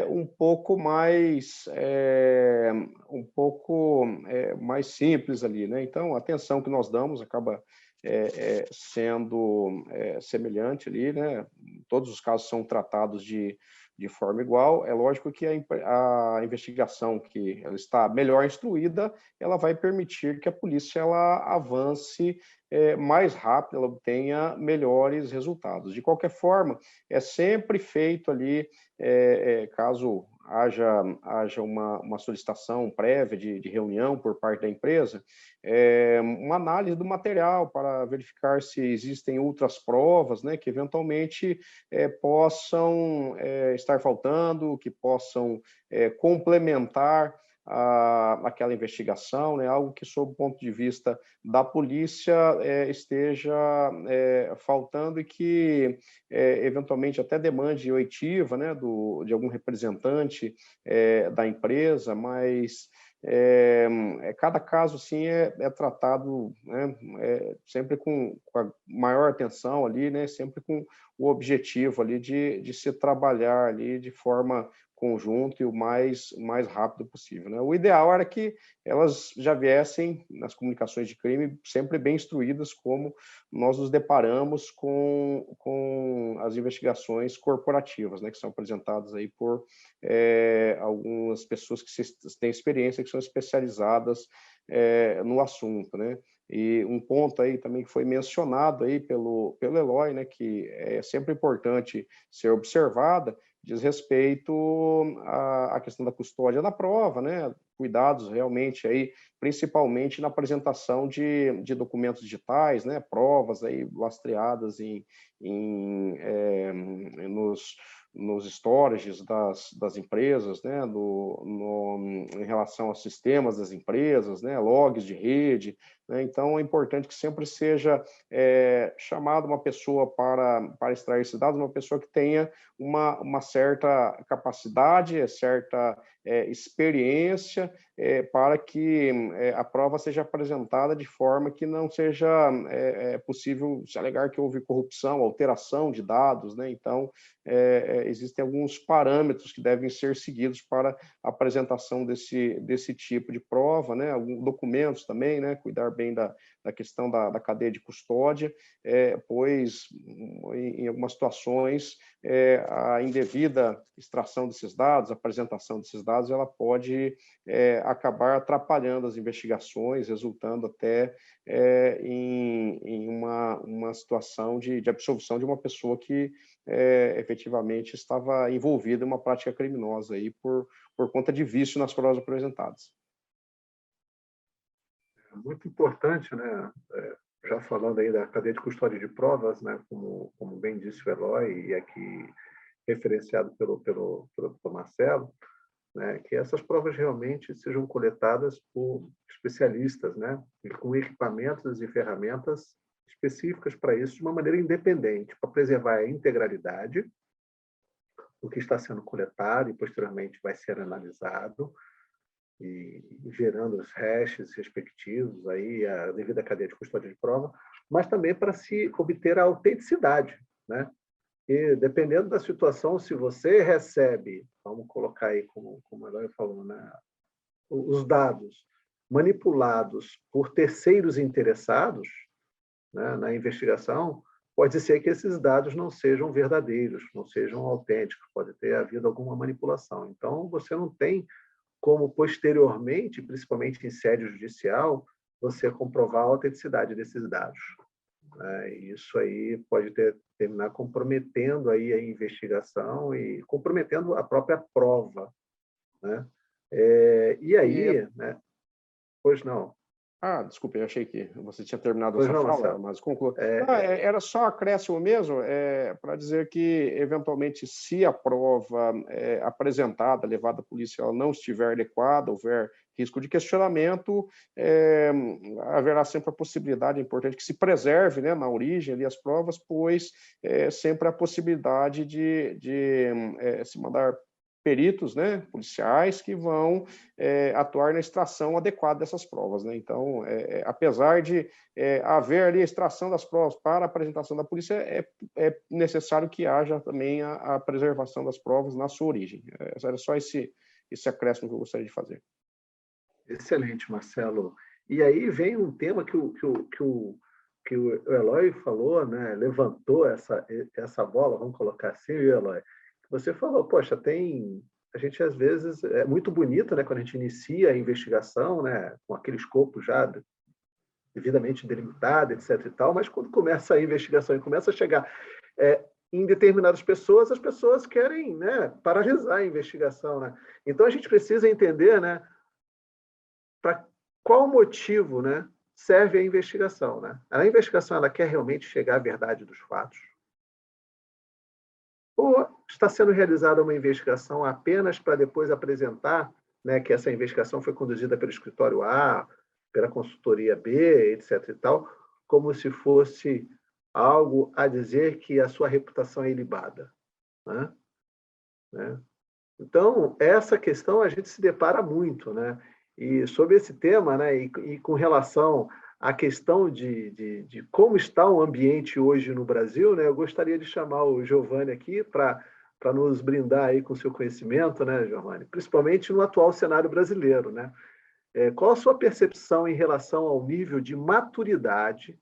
um pouco mais simples ali, né? Então, a atenção que nós damos acaba sendo semelhante ali, né? Todos os casos são tratados de forma igual. É lógico que a investigação que ela está melhor instruída, ela vai permitir que a polícia ela avance mais rápido, ela obtenha melhores resultados. De qualquer forma, é sempre feito ali, caso haja uma solicitação prévia de reunião por parte da empresa, uma análise do material para verificar se existem outras provas, né, que eventualmente possam estar faltando, que possam complementar aquela investigação, né, algo que, sob o ponto de vista da polícia, esteja faltando e que, eventualmente, até demande oitiva, né, de algum representante da empresa, mas cada caso, sim, é tratado, né, sempre com a maior atenção ali, né, sempre com o objetivo ali de se trabalhar ali de forma conjunta e o mais rápido possível, né? O ideal era que elas já viessem nas comunicações de crime sempre bem instruídas, como nós nos deparamos com as investigações corporativas, né, que são apresentadas aí por algumas pessoas que têm experiência, que são especializadas no assunto, né? E um ponto aí também que foi mencionado aí pelo Eloy, né, que é sempre importante ser observada, diz respeito à questão da custódia da prova, né? Cuidados realmente aí, principalmente na apresentação de documentos digitais, né? Provas aí lastreadas nos storages das empresas, né? Em relação aos sistemas das empresas, né? Logs de rede, né? Então, é importante que sempre seja chamada uma pessoa para extrair esses dados, uma pessoa que tenha uma certa capacidade, certa experiência, para que a prova seja apresentada de forma que não seja possível se alegar que houve corrupção, alteração de dados, né? Então, existem alguns parâmetros que devem ser seguidos para a apresentação desse tipo de prova, né? Alguns documentos também, né? Cuidar bem da questão da cadeia de custódia, pois em algumas situações a indevida extração desses dados, a apresentação desses dados, ela pode acabar atrapalhando as investigações, resultando até em uma situação de absolvição de uma pessoa que efetivamente estava envolvida em uma prática criminosa aí por conta de vício nas provas apresentadas. É muito importante, né? Já falando aí da cadeia de custódia de provas, né? Como bem disse o Eloy, e aqui referenciado pelo Marcelo, né? Que essas provas realmente sejam coletadas por especialistas, né? E com equipamentos e ferramentas específicas para isso, de uma maneira independente, para preservar a integralidade do que está sendo coletado e posteriormente vai ser analisado, e gerando os hashes respectivos, aí, a devida cadeia de custódia de prova, mas também para se obter a autenticidade, né? E dependendo da situação, se você recebe, vamos colocar aí, como o Eloy falou, né, os dados manipulados por terceiros interessados, né, na investigação, pode ser que esses dados não sejam verdadeiros, não sejam autênticos, pode ter havido alguma manipulação. Então, você não tem como, posteriormente, principalmente em sede judicial, você comprovar a autenticidade desses dados. Isso aí pode terminar comprometendo aí a investigação e comprometendo a própria prova, né? E aí, né? Pois não. Desculpe, eu achei que você tinha terminado Pois essa não, fala, Marcelo. mas conclua. Era só acréscimo mesmo, para dizer que, eventualmente, se a prova apresentada, levada à polícia, ela não estiver adequada, houver risco de questionamento, haverá sempre a possibilidade, é importante que se preserve, né, na origem ali as provas, pois sempre a possibilidade de se mandar peritos, né, policiais, que vão atuar na extração adequada dessas provas, né? Então, apesar de haver ali a extração das provas para a apresentação da polícia, é necessário que haja também a preservação das provas na sua origem. Era só esse acréscimo que eu gostaria de fazer. Excelente, Marcelo. E aí vem um tema que o Eloy falou, né? Levantou essa bola, vamos colocar assim, Eloy. Você falou, poxa, a gente às vezes é muito bonito, né, quando a gente inicia a investigação, né, com aquele escopo já devidamente delimitado, etc. e tal, mas quando começa a investigação e começa a chegar em determinadas pessoas, as pessoas querem, né, paralisar a investigação, né? Então a gente precisa entender, né, para qual motivo, né, serve a investigação, né? A investigação ela quer realmente chegar à verdade dos fatos? Ou está sendo realizada uma investigação apenas para depois apresentar, né, que essa investigação foi conduzida pelo escritório A, pela consultoria B, etc. e tal, como se fosse algo a dizer que a sua reputação é ilibada, né? Então, essa questão a gente se depara muito, né? E sobre esse tema, né, e com relação à questão de como está o ambiente hoje no Brasil, né, eu gostaria de chamar o Giovanni aqui para nos brindar aí com seu conhecimento, né, Giovanni? Principalmente no atual cenário brasileiro, né? Qual a sua percepção em relação ao nível de maturidade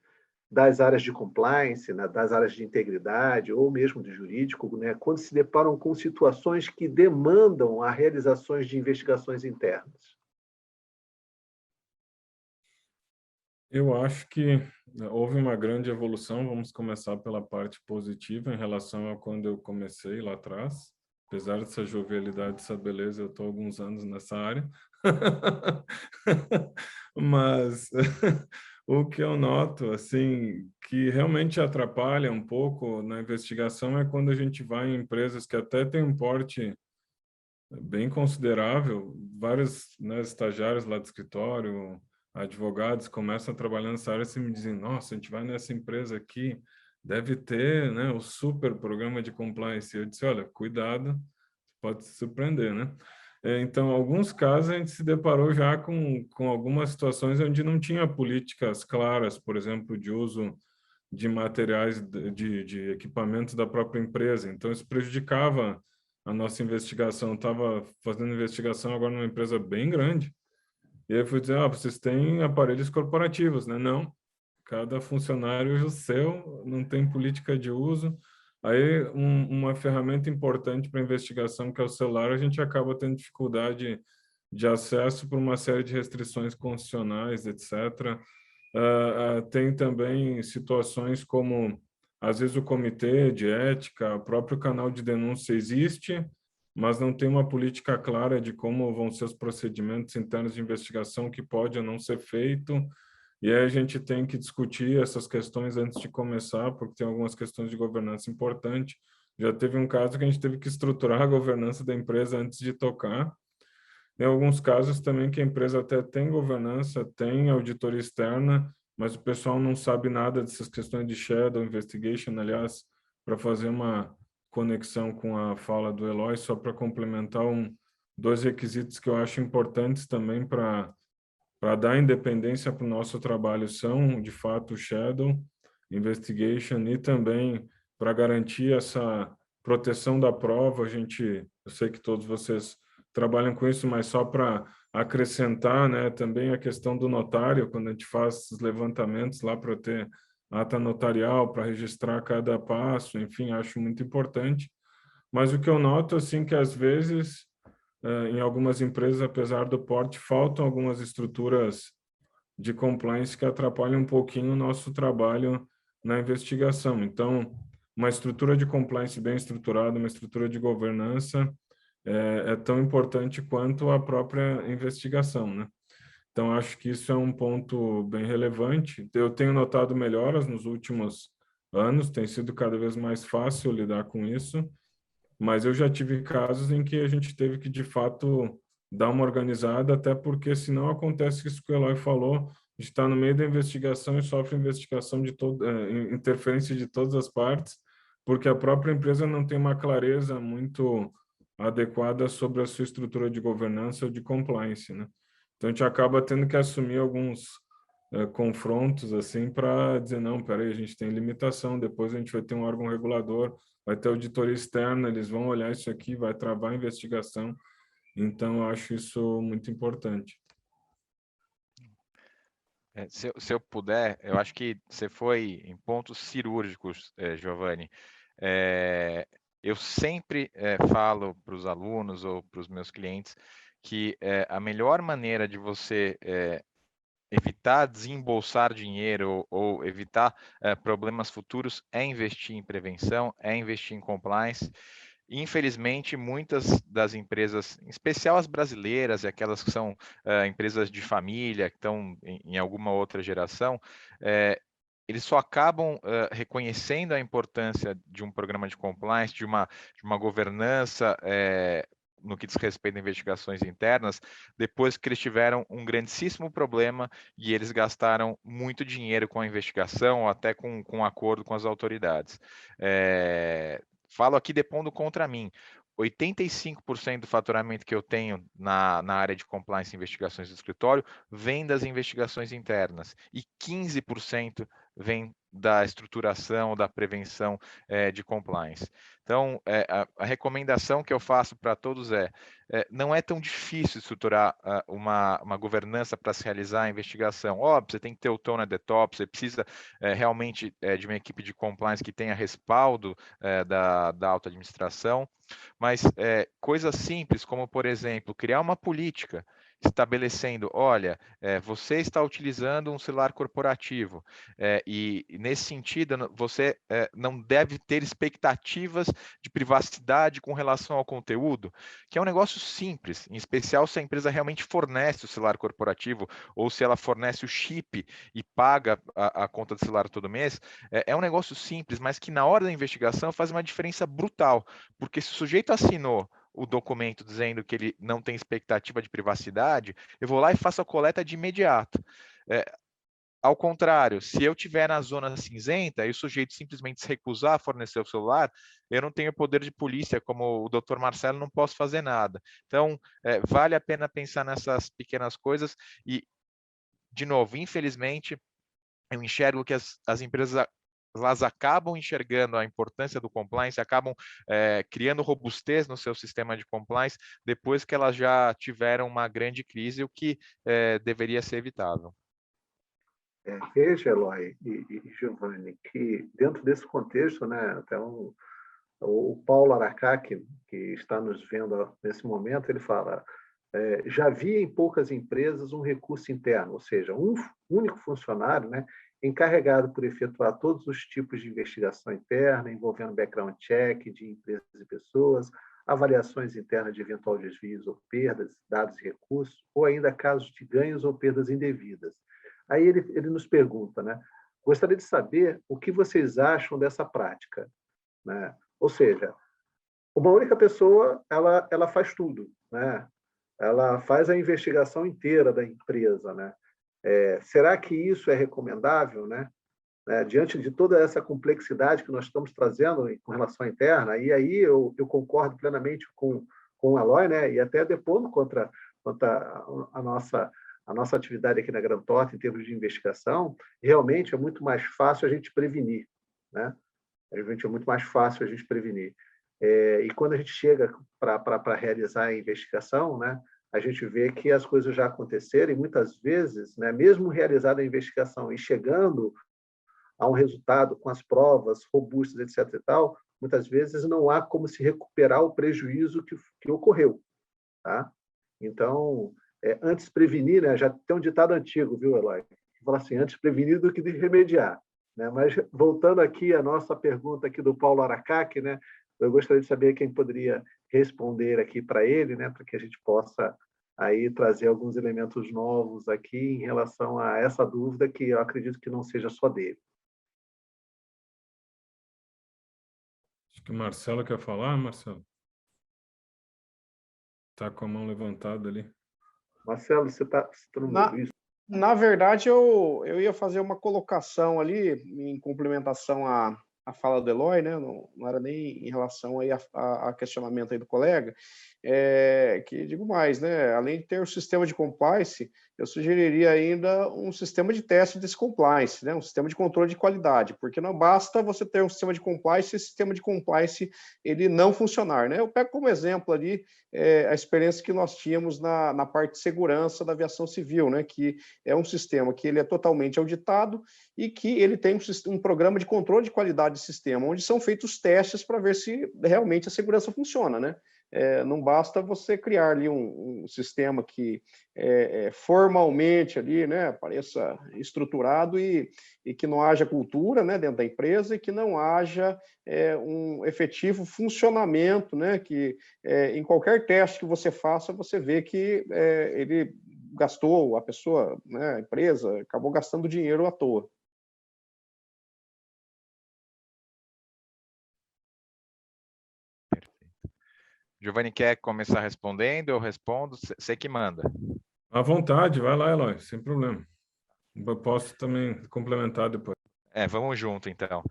das áreas de compliance, né, das áreas de integridade ou mesmo do jurídico, né, quando se deparam com situações que demandam a realizações de investigações internas? Eu acho que houve uma grande evolução. Vamos começar pela parte positiva em relação a quando eu comecei lá atrás. Apesar dessa jovialidade, dessa beleza, eu estou há alguns anos nessa área. Mas o que eu noto, assim, que realmente atrapalha um pouco na investigação é quando a gente vai em empresas que até têm um porte bem considerável, vários, né, estagiários lá do escritório, advogados começam a trabalhar nessa área e me dizem, nossa, a gente vai nessa empresa aqui, deve ter, né, o super programa de compliance. Eu disse, olha, cuidado, pode se surpreender, né? Então, em alguns casos, a gente se deparou já com algumas situações onde não tinha políticas claras, por exemplo, de uso de materiais, de equipamentos da própria empresa. Então, isso prejudicava a nossa investigação. Eu estava fazendo investigação agora numa empresa bem grande, e aí eu fui dizer, vocês têm aparelhos corporativos, né? Não, cada funcionário o seu, não tem política de uso. Aí, uma ferramenta importante para investigação, que é o celular, a gente acaba tendo dificuldade de acesso por uma série de restrições constitucionais, etc. Tem também situações como, às vezes, o comitê de ética, o próprio canal de denúncia existe, mas não tem uma política clara de como vão ser os procedimentos internos de investigação, que pode ou não ser feito. E aí a gente tem que discutir essas questões antes de começar, porque tem algumas questões de governança importantes. Já teve um caso que a gente teve que estruturar a governança da empresa antes de tocar. Em alguns casos também que a empresa até tem governança, tem auditoria externa, mas o pessoal não sabe nada dessas questões de shadow investigation. Aliás, para fazer uma conexão com a fala do Eloy, só para complementar dois requisitos que eu acho importantes também para dar independência para o nosso trabalho são, de fato, o shadow investigation e também para garantir essa proteção da prova. Eu sei que todos vocês trabalham com isso, mas só para acrescentar, né, também a questão do notário, quando a gente faz os levantamentos lá para ter ata notarial, para registrar cada passo, enfim, acho muito importante. Mas o que eu noto, assim, que às vezes, em algumas empresas, apesar do porte, faltam algumas estruturas de compliance que atrapalham um pouquinho o nosso trabalho na investigação. Então, uma estrutura de compliance bem estruturada, uma estrutura de governança, é tão importante quanto a própria investigação, né? Então, acho que isso é um ponto bem relevante. Eu tenho notado melhoras nos últimos anos, tem sido cada vez mais fácil lidar com isso, mas eu já tive casos em que a gente teve que, de fato, dar uma organizada, até porque senão acontece isso que o Eloy falou, a gente está no meio da investigação e sofre investigação interferência de todas as partes, porque a própria empresa não tem uma clareza muito adequada sobre a sua estrutura de governança ou de compliance, né? Então, a gente acaba tendo que assumir alguns confrontos, assim, para dizer, não, peraí, a gente tem limitação, depois a gente vai ter um órgão regulador, vai ter auditoria externa, eles vão olhar isso aqui, vai travar a investigação. Então, eu acho isso muito importante. Se eu puder, eu acho que você foi em pontos cirúrgicos, Giovanni. Eu sempre falo para os alunos ou para os meus clientes que a melhor maneira de você evitar desembolsar dinheiro ou evitar problemas futuros é investir em prevenção, é investir em compliance. Infelizmente, muitas das empresas, em especial as brasileiras e aquelas que são empresas de família, que estão em alguma outra geração, eles só acabam reconhecendo a importância de um programa de compliance, de uma governança no que diz respeito a investigações internas, depois que eles tiveram um grandíssimo problema e eles gastaram muito dinheiro com a investigação ou até com acordo com as autoridades. Falo aqui depondo contra mim. 85% do faturamento que eu tenho na área de compliance e investigações do escritório vem das investigações internas e 15% vem da estruturação, da prevenção de compliance. Então, a recomendação que eu faço para todos não é tão difícil estruturar uma governança para se realizar a investigação. Óbvio, você tem que ter o tone at the top, você precisa realmente de uma equipe de compliance que tenha respaldo da alta administração, mas coisas simples como, por exemplo, criar uma política estabelecendo, olha, você está utilizando um celular corporativo e nesse sentido você não deve ter expectativas de privacidade com relação ao conteúdo, que é um negócio simples, em especial se a empresa realmente fornece o celular corporativo ou se ela fornece o chip e paga a conta do celular todo mês, é um negócio simples, mas que na hora da investigação faz uma diferença brutal, porque se o sujeito assinou o documento dizendo que ele não tem expectativa de privacidade, eu vou lá e faço a coleta de imediato. Ao contrário, se eu estiver na zona cinzenta e o sujeito simplesmente se recusar a fornecer o celular, eu não tenho poder de polícia, como o Dr. Marcelo, não posso fazer nada. Então, vale a pena pensar nessas pequenas coisas e, de novo, infelizmente, eu enxergo que as empresas elas acabam enxergando a importância do compliance, acabam criando robustez no seu sistema de compliance depois que elas já tiveram uma grande crise, o que deveria ser evitável. Veja, Eloy e Giovanni, que dentro desse contexto, né, até o Paulo Aracá, que está nos vendo nesse momento, ele fala, já havia em poucas empresas um recurso interno, ou seja, um único funcionário, né, encarregado por efetuar todos os tipos de investigação interna, envolvendo background check de empresas e pessoas, avaliações internas de eventual desvios ou perdas, dados e recursos, ou ainda casos de ganhos ou perdas indevidas. Aí ele nos pergunta, né? Gostaria de saber o que vocês acham dessa prática, né? Ou seja, uma única pessoa, ela faz tudo, né? Ela faz a investigação inteira da empresa, né? Será que isso é recomendável, né? Diante de toda essa complexidade que nós estamos trazendo com relação à interna, e aí eu concordo plenamente com o Eloy, né? E até depondo contra a nossa atividade aqui na Grantort em termos de investigação, realmente é muito mais fácil a gente prevenir, né? Realmente é muito mais fácil a gente prevenir. E quando a gente chega para realizar a investigação, né, a gente vê que as coisas já aconteceram e muitas vezes, né, mesmo realizada a investigação e chegando a um resultado com as provas robustas, etc. e tal, muitas vezes não há como se recuperar o prejuízo que ocorreu, tá? Então, antes prevenir, né, já tem um ditado antigo, viu, Eloy? Que fala assim, antes prevenir do que remediar, né? Mas voltando aqui à nossa pergunta aqui do Paulo Aracaque, né, eu gostaria de saber quem poderia responder aqui para ele, né, para que a gente possa aí trazer alguns elementos novos aqui em relação a essa dúvida que eu acredito que não seja só dele. Acho que o Marcelo quer falar, Marcelo? Está com a mão levantada ali. Marcelo, você está no mudo, na verdade, eu ia fazer uma colocação ali, em complementação a fala do Eloy, né? Não era nem em relação aí a questionamento aí do colega, que digo mais, né? Além de ter o sistema de compliance, eu sugeriria ainda um sistema de teste desse compliance, né? Um sistema de controle de qualidade, porque não basta você ter um sistema de compliance e esse sistema de compliance ele não funcionar, né? Eu pego como exemplo ali a experiência que nós tínhamos na parte de segurança da aviação civil, né? Que é um sistema que ele é totalmente auditado e que ele tem um programa de controle de qualidade de sistema, onde são feitos testes para ver se realmente a segurança funciona, né? Não basta você criar ali um sistema que formalmente ali, né, pareça estruturado e que não haja cultura, né, dentro da empresa e que não haja um efetivo funcionamento, né, que em qualquer teste que você faça, você vê que ele gastou, a pessoa, né, a empresa, acabou gastando dinheiro à toa. Giovanni, quer começar respondendo? Eu respondo, você que manda. À vontade, vai lá, Eloy, sem problema. Eu posso também complementar depois. Vamos junto, então.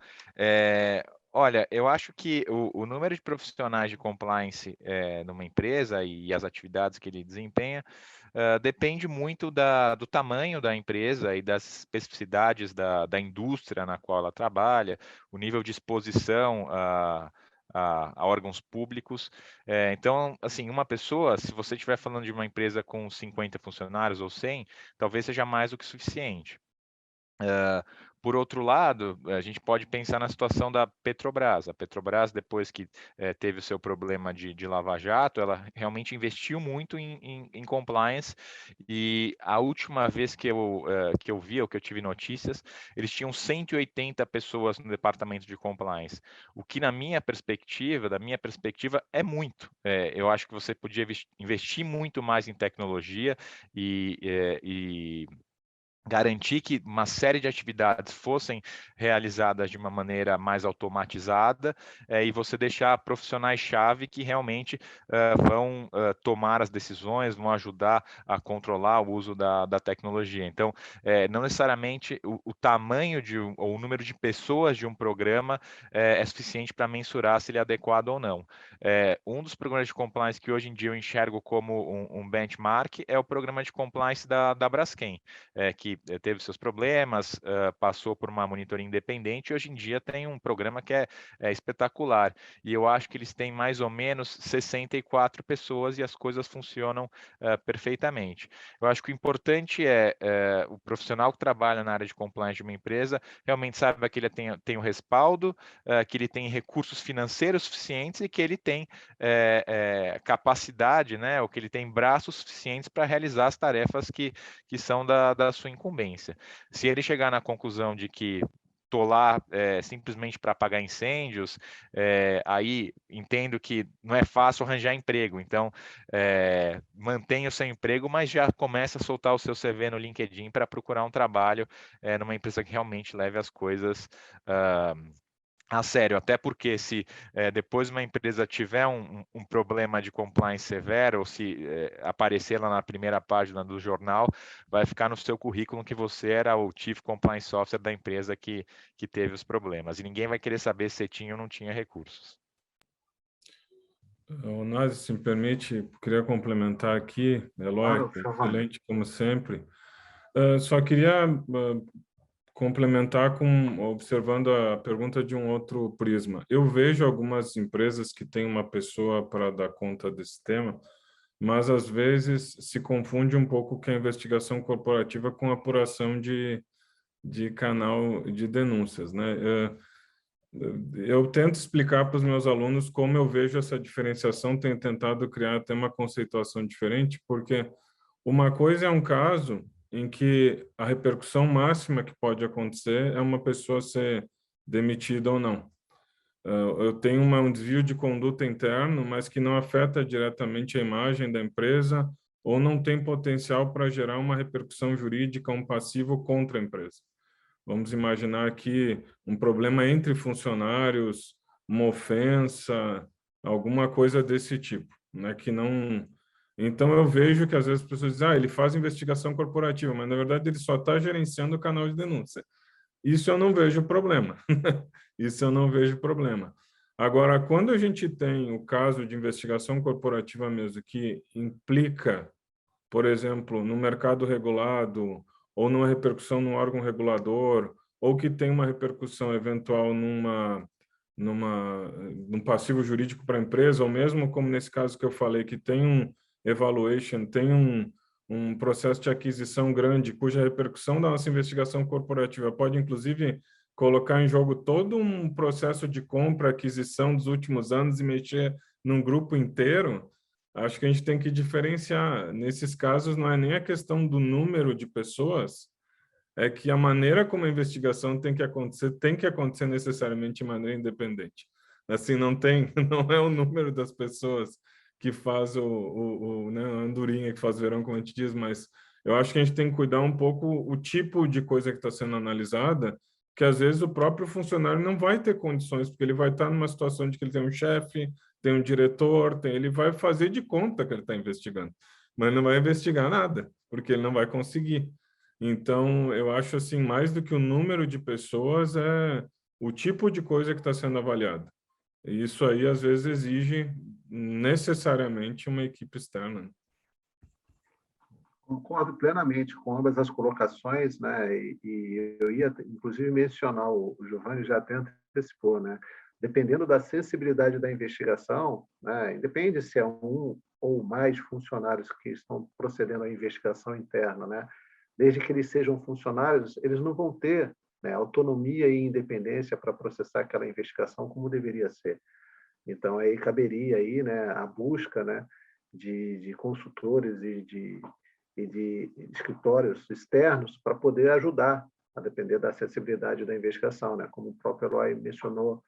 Olha, eu acho que o número de profissionais de compliance numa empresa e as atividades que ele desempenha depende muito do tamanho da empresa e das especificidades da indústria na qual ela trabalha, o nível de exposição a órgãos públicos. Então, assim, uma pessoa, se você estiver falando de uma empresa com 50 funcionários ou 100, talvez seja mais do que suficiente. Por outro lado, a gente pode pensar na situação da Petrobras. A Petrobras, depois que teve o seu problema de lava-jato, ela realmente investiu muito em compliance, e a última vez que eu vi, ou que eu tive notícias, eles tinham 180 pessoas no departamento de compliance, o que da minha perspectiva, é muito. Eu acho que você podia investir muito mais em tecnologia e garantir que uma série de atividades fossem realizadas de uma maneira mais automatizada, e você deixar profissionais-chave que realmente vão tomar as decisões, vão ajudar a controlar o uso da tecnologia. Então, não necessariamente o tamanho ou o número de pessoas de um programa é suficiente para mensurar se ele é adequado ou não. Um dos programas de compliance que hoje em dia eu enxergo como um benchmark é o programa de compliance da Braskem, que teve seus problemas, passou por uma monitoria independente e hoje em dia tem um programa que é espetacular. E eu acho que eles têm mais ou menos 64 pessoas e as coisas funcionam perfeitamente. Eu acho que o importante é o profissional que trabalha na área de compliance de uma empresa realmente saiba que ele tem o respaldo, que ele tem recursos financeiros suficientes e que ele tem capacidade, né, ou que ele tem braços suficientes para realizar as tarefas que são da sua incumbência. Se ele chegar na conclusão de que estou lá simplesmente para apagar incêndios, aí entendo que não é fácil arranjar emprego, então mantenha o seu emprego, mas já começa a soltar o seu CV no LinkedIn para procurar um trabalho numa empresa que realmente leve as coisas a sério, até porque se depois uma empresa tiver um problema de compliance severo, ou se aparecer lá na primeira página do jornal, vai ficar no seu currículo que você era o Chief Compliance Officer da empresa que teve os problemas. E ninguém vai querer saber se tinha ou não tinha recursos. Nazi, se me permite, queria complementar aqui, Eloy, excelente como sempre. Só queria complementar observando a pergunta de um outro prisma. Eu vejo algumas empresas que têm uma pessoa para dar conta desse tema, mas às vezes se confunde um pouco com a investigação corporativa com a apuração de canal de denúncias, né? Eu tento explicar para os meus alunos como eu vejo essa diferenciação, tenho tentado criar até uma conceituação diferente, porque uma coisa é um caso em que a repercussão máxima que pode acontecer é uma pessoa ser demitida ou não. Eu tenho um desvio de conduta interno, mas que não afeta diretamente a imagem da empresa ou não tem potencial para gerar uma repercussão jurídica, um passivo contra a empresa. Vamos imaginar aqui um problema entre funcionários, uma ofensa, alguma coisa desse tipo, né, que não... Então, eu vejo que às vezes as pessoas dizem, ele faz investigação corporativa, mas na verdade ele só está gerenciando o canal de denúncia. Isso eu não vejo problema. Isso eu não vejo problema. Agora, quando a gente tem o caso de investigação corporativa mesmo, que implica, por exemplo, no mercado regulado, ou numa repercussão no órgão regulador, ou que tem uma repercussão eventual num passivo jurídico para a empresa, ou mesmo como nesse caso que eu falei, que tem um evaluation, tem um processo de aquisição grande, cuja repercussão da nossa investigação corporativa pode, inclusive, colocar em jogo todo um processo de compra, aquisição dos últimos anos e mexer num grupo inteiro, acho que a gente tem que diferenciar. Nesses casos, não é nem a questão do número de pessoas, é que a maneira como a investigação tem que acontecer necessariamente de maneira independente. Assim, não é o número das pessoas que faz né, a andorinha que faz o verão, como a gente diz, mas eu acho que a gente tem que cuidar um pouco o tipo de coisa que está sendo analisada, que às vezes o próprio funcionário não vai ter condições, porque ele vai estar numa situação de que ele tem um chefe, tem um diretor, ele vai fazer de conta que ele está investigando, mas não vai investigar nada, porque ele não vai conseguir. Então, eu acho assim, mais do que o número de pessoas, é o tipo de coisa que está sendo avaliada. E isso aí, às vezes, exige necessariamente uma equipe externa. Concordo plenamente com ambas as colocações, né? E eu ia, inclusive, mencionar, o Giovanni já até antecipou, né? Dependendo da sensibilidade da investigação, né? Independe se é um ou mais funcionários que estão procedendo à investigação interna, né? Desde que eles sejam funcionários, eles não vão ter, né, autonomia e independência para processar aquela investigação como deveria ser. Então, aí caberia aí, né, a busca, né, de consultores e de escritórios externos para poder ajudar, a depender da acessibilidade da investigação, né? Como o próprio Eloy mencionou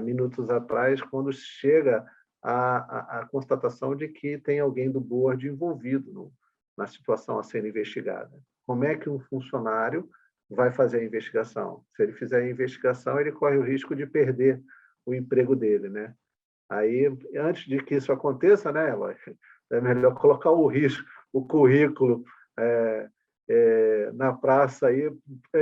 minutos atrás, quando chega a constatação de que tem alguém do board envolvido na situação a ser investigada. Como é que um funcionário vai fazer a investigação? Se ele fizer a investigação, ele corre o risco de perder o emprego dele, né? Aí, antes de que isso aconteça, né, Eloy, é melhor colocar o currículo na praça e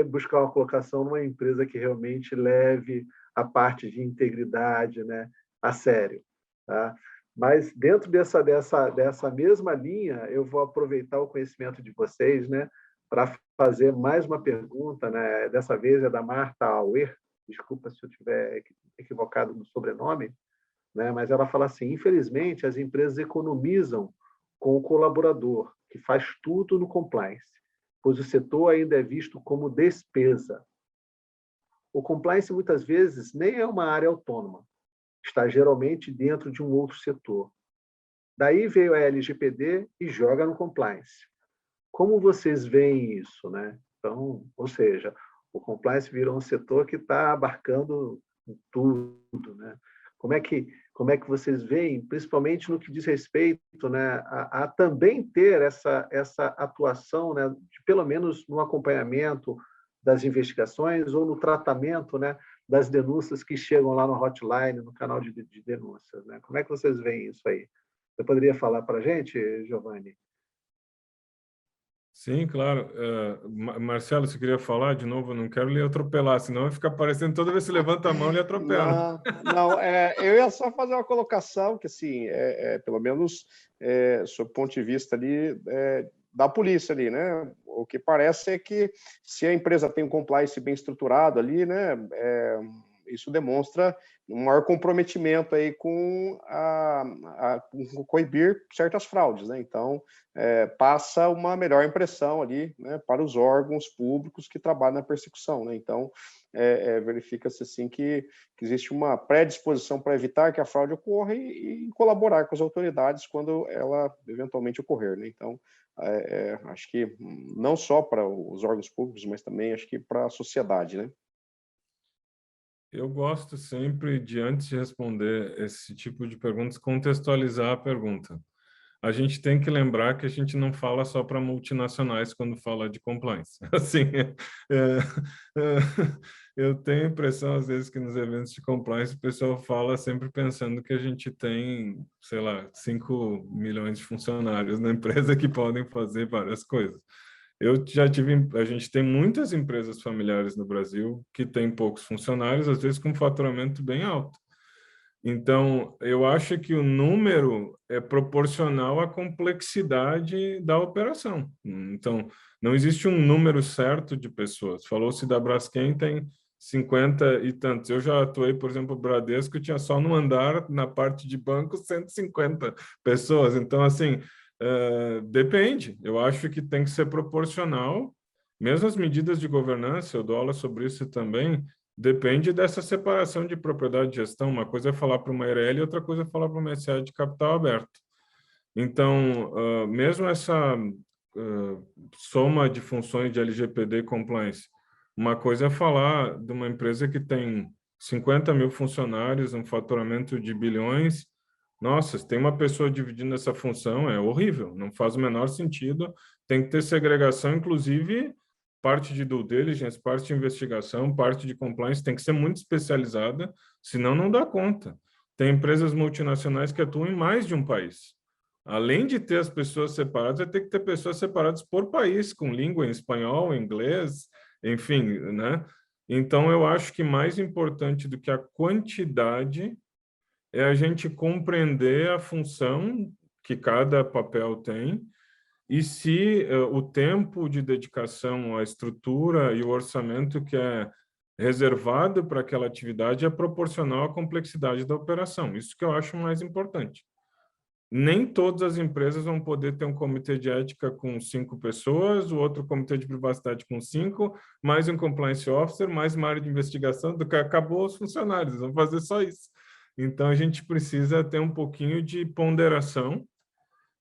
buscar uma colocação numa empresa que realmente leve a parte de integridade, né, a sério, tá? Mas dentro dessa mesma linha, eu vou aproveitar o conhecimento de vocês, né, para fazer mais uma pergunta, né? Dessa vez é da Marta Auer, desculpa se eu estiver equivocado no sobrenome, né? Mas ela fala assim: infelizmente, as empresas economizam com o colaborador, que faz tudo no compliance, pois o setor ainda é visto como despesa. O compliance, muitas vezes, nem é uma área autônoma, está geralmente dentro de um outro setor. Daí veio a LGPD e joga no compliance. Como vocês veem isso, né? Então, ou seja, o compliance virou um setor que está abarcando tudo, né? Como é que vocês veem, principalmente no que diz respeito, né, a também ter essa atuação, né, de, pelo menos no acompanhamento das investigações ou no tratamento, né, das denúncias que chegam lá no hotline, no canal de denúncias, né? Como é que vocês veem isso aí? Você poderia falar para a gente, Giovanni? Sim, claro. Marcelo, você queria falar de novo? Eu não quero lhe atropelar, senão vai ficar parecendo toda vez que você levanta a mão, ele atropela. Não, eu ia só fazer uma colocação que, assim, pelo menos, sob o ponto de vista ali, da polícia ali, né? O que parece é que se a empresa tem um compliance bem estruturado ali, né? Isso demonstra um maior comprometimento aí com coibir certas fraudes, né? Então, passa uma melhor impressão ali, né, para os órgãos públicos que trabalham na persecução, né? Então, verifica-se assim que existe uma predisposição para evitar que a fraude ocorra e colaborar com as autoridades quando ela eventualmente ocorrer, né? Então, acho que não só para os órgãos públicos, mas também acho que para a sociedade, né? Eu gosto sempre de, antes de responder esse tipo de perguntas, contextualizar a pergunta. A gente tem que lembrar que a gente não fala só para multinacionais quando fala de compliance. Assim, eu tenho a impressão, às vezes, que nos eventos de compliance o pessoal fala sempre pensando que a gente tem, sei lá, 5 milhões de funcionários na empresa que podem fazer várias coisas. A gente tem muitas empresas familiares no Brasil que têm poucos funcionários, às vezes com um faturamento bem alto. Então, eu acho que o número é proporcional à complexidade da operação. Então, não existe um número certo de pessoas. Falou-se da Braskem, tem 50 e tantos. Eu já atuei, por exemplo, no Bradesco, tinha só no andar, na parte de banco, 150 pessoas. Então, assim, depende. Eu acho que tem que ser proporcional. Mesmo as medidas de governança, eu dou aula sobre isso também, depende dessa separação de propriedade e gestão. Uma coisa é falar para uma EIRELI, outra coisa é falar para uma SA de capital aberto. Então, mesmo essa soma de funções de LGPD e compliance, uma coisa é falar de uma empresa que tem 50 mil funcionários, um faturamento de bilhões. Nossa, se tem uma pessoa dividindo essa função, é horrível, não faz o menor sentido. Tem que ter segregação, inclusive parte de due diligence, parte de investigação, parte de compliance, tem que ser muito especializada, senão não dá conta. Tem empresas multinacionais que atuam em mais de um país. Além de ter as pessoas separadas, vai ter que ter pessoas separadas por país, com língua em espanhol, inglês, enfim, né? Então, eu acho que mais importante do que a quantidade é a gente compreender a função que cada papel tem e se o tempo de dedicação, a estrutura e o orçamento que é reservado para aquela atividade é proporcional à complexidade da operação. Isso que eu acho mais importante. Nem todas as empresas vão poder ter um comitê de ética com 5 pessoas, o outro comitê de privacidade com 5, mais um compliance officer, mais uma área de investigação, do que acabou os funcionários, vão fazer só isso. Então, a gente precisa ter um pouquinho de ponderação,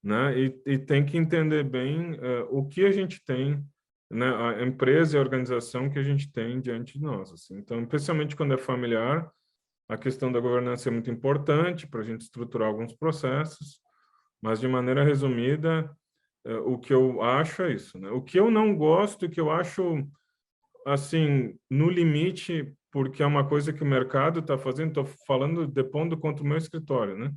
né? E tem que entender bem o que a gente tem, né? A empresa e a organização que a gente tem diante de nós. Assim. Então, especialmente quando é familiar, a questão da governança é muito importante para a gente estruturar alguns processos, mas, de maneira resumida, o que eu acho é isso. Né? O que eu não gosto, o que eu acho, assim, no limite, porque é uma coisa que o mercado está fazendo, estou falando, depondo contra o meu escritório, né?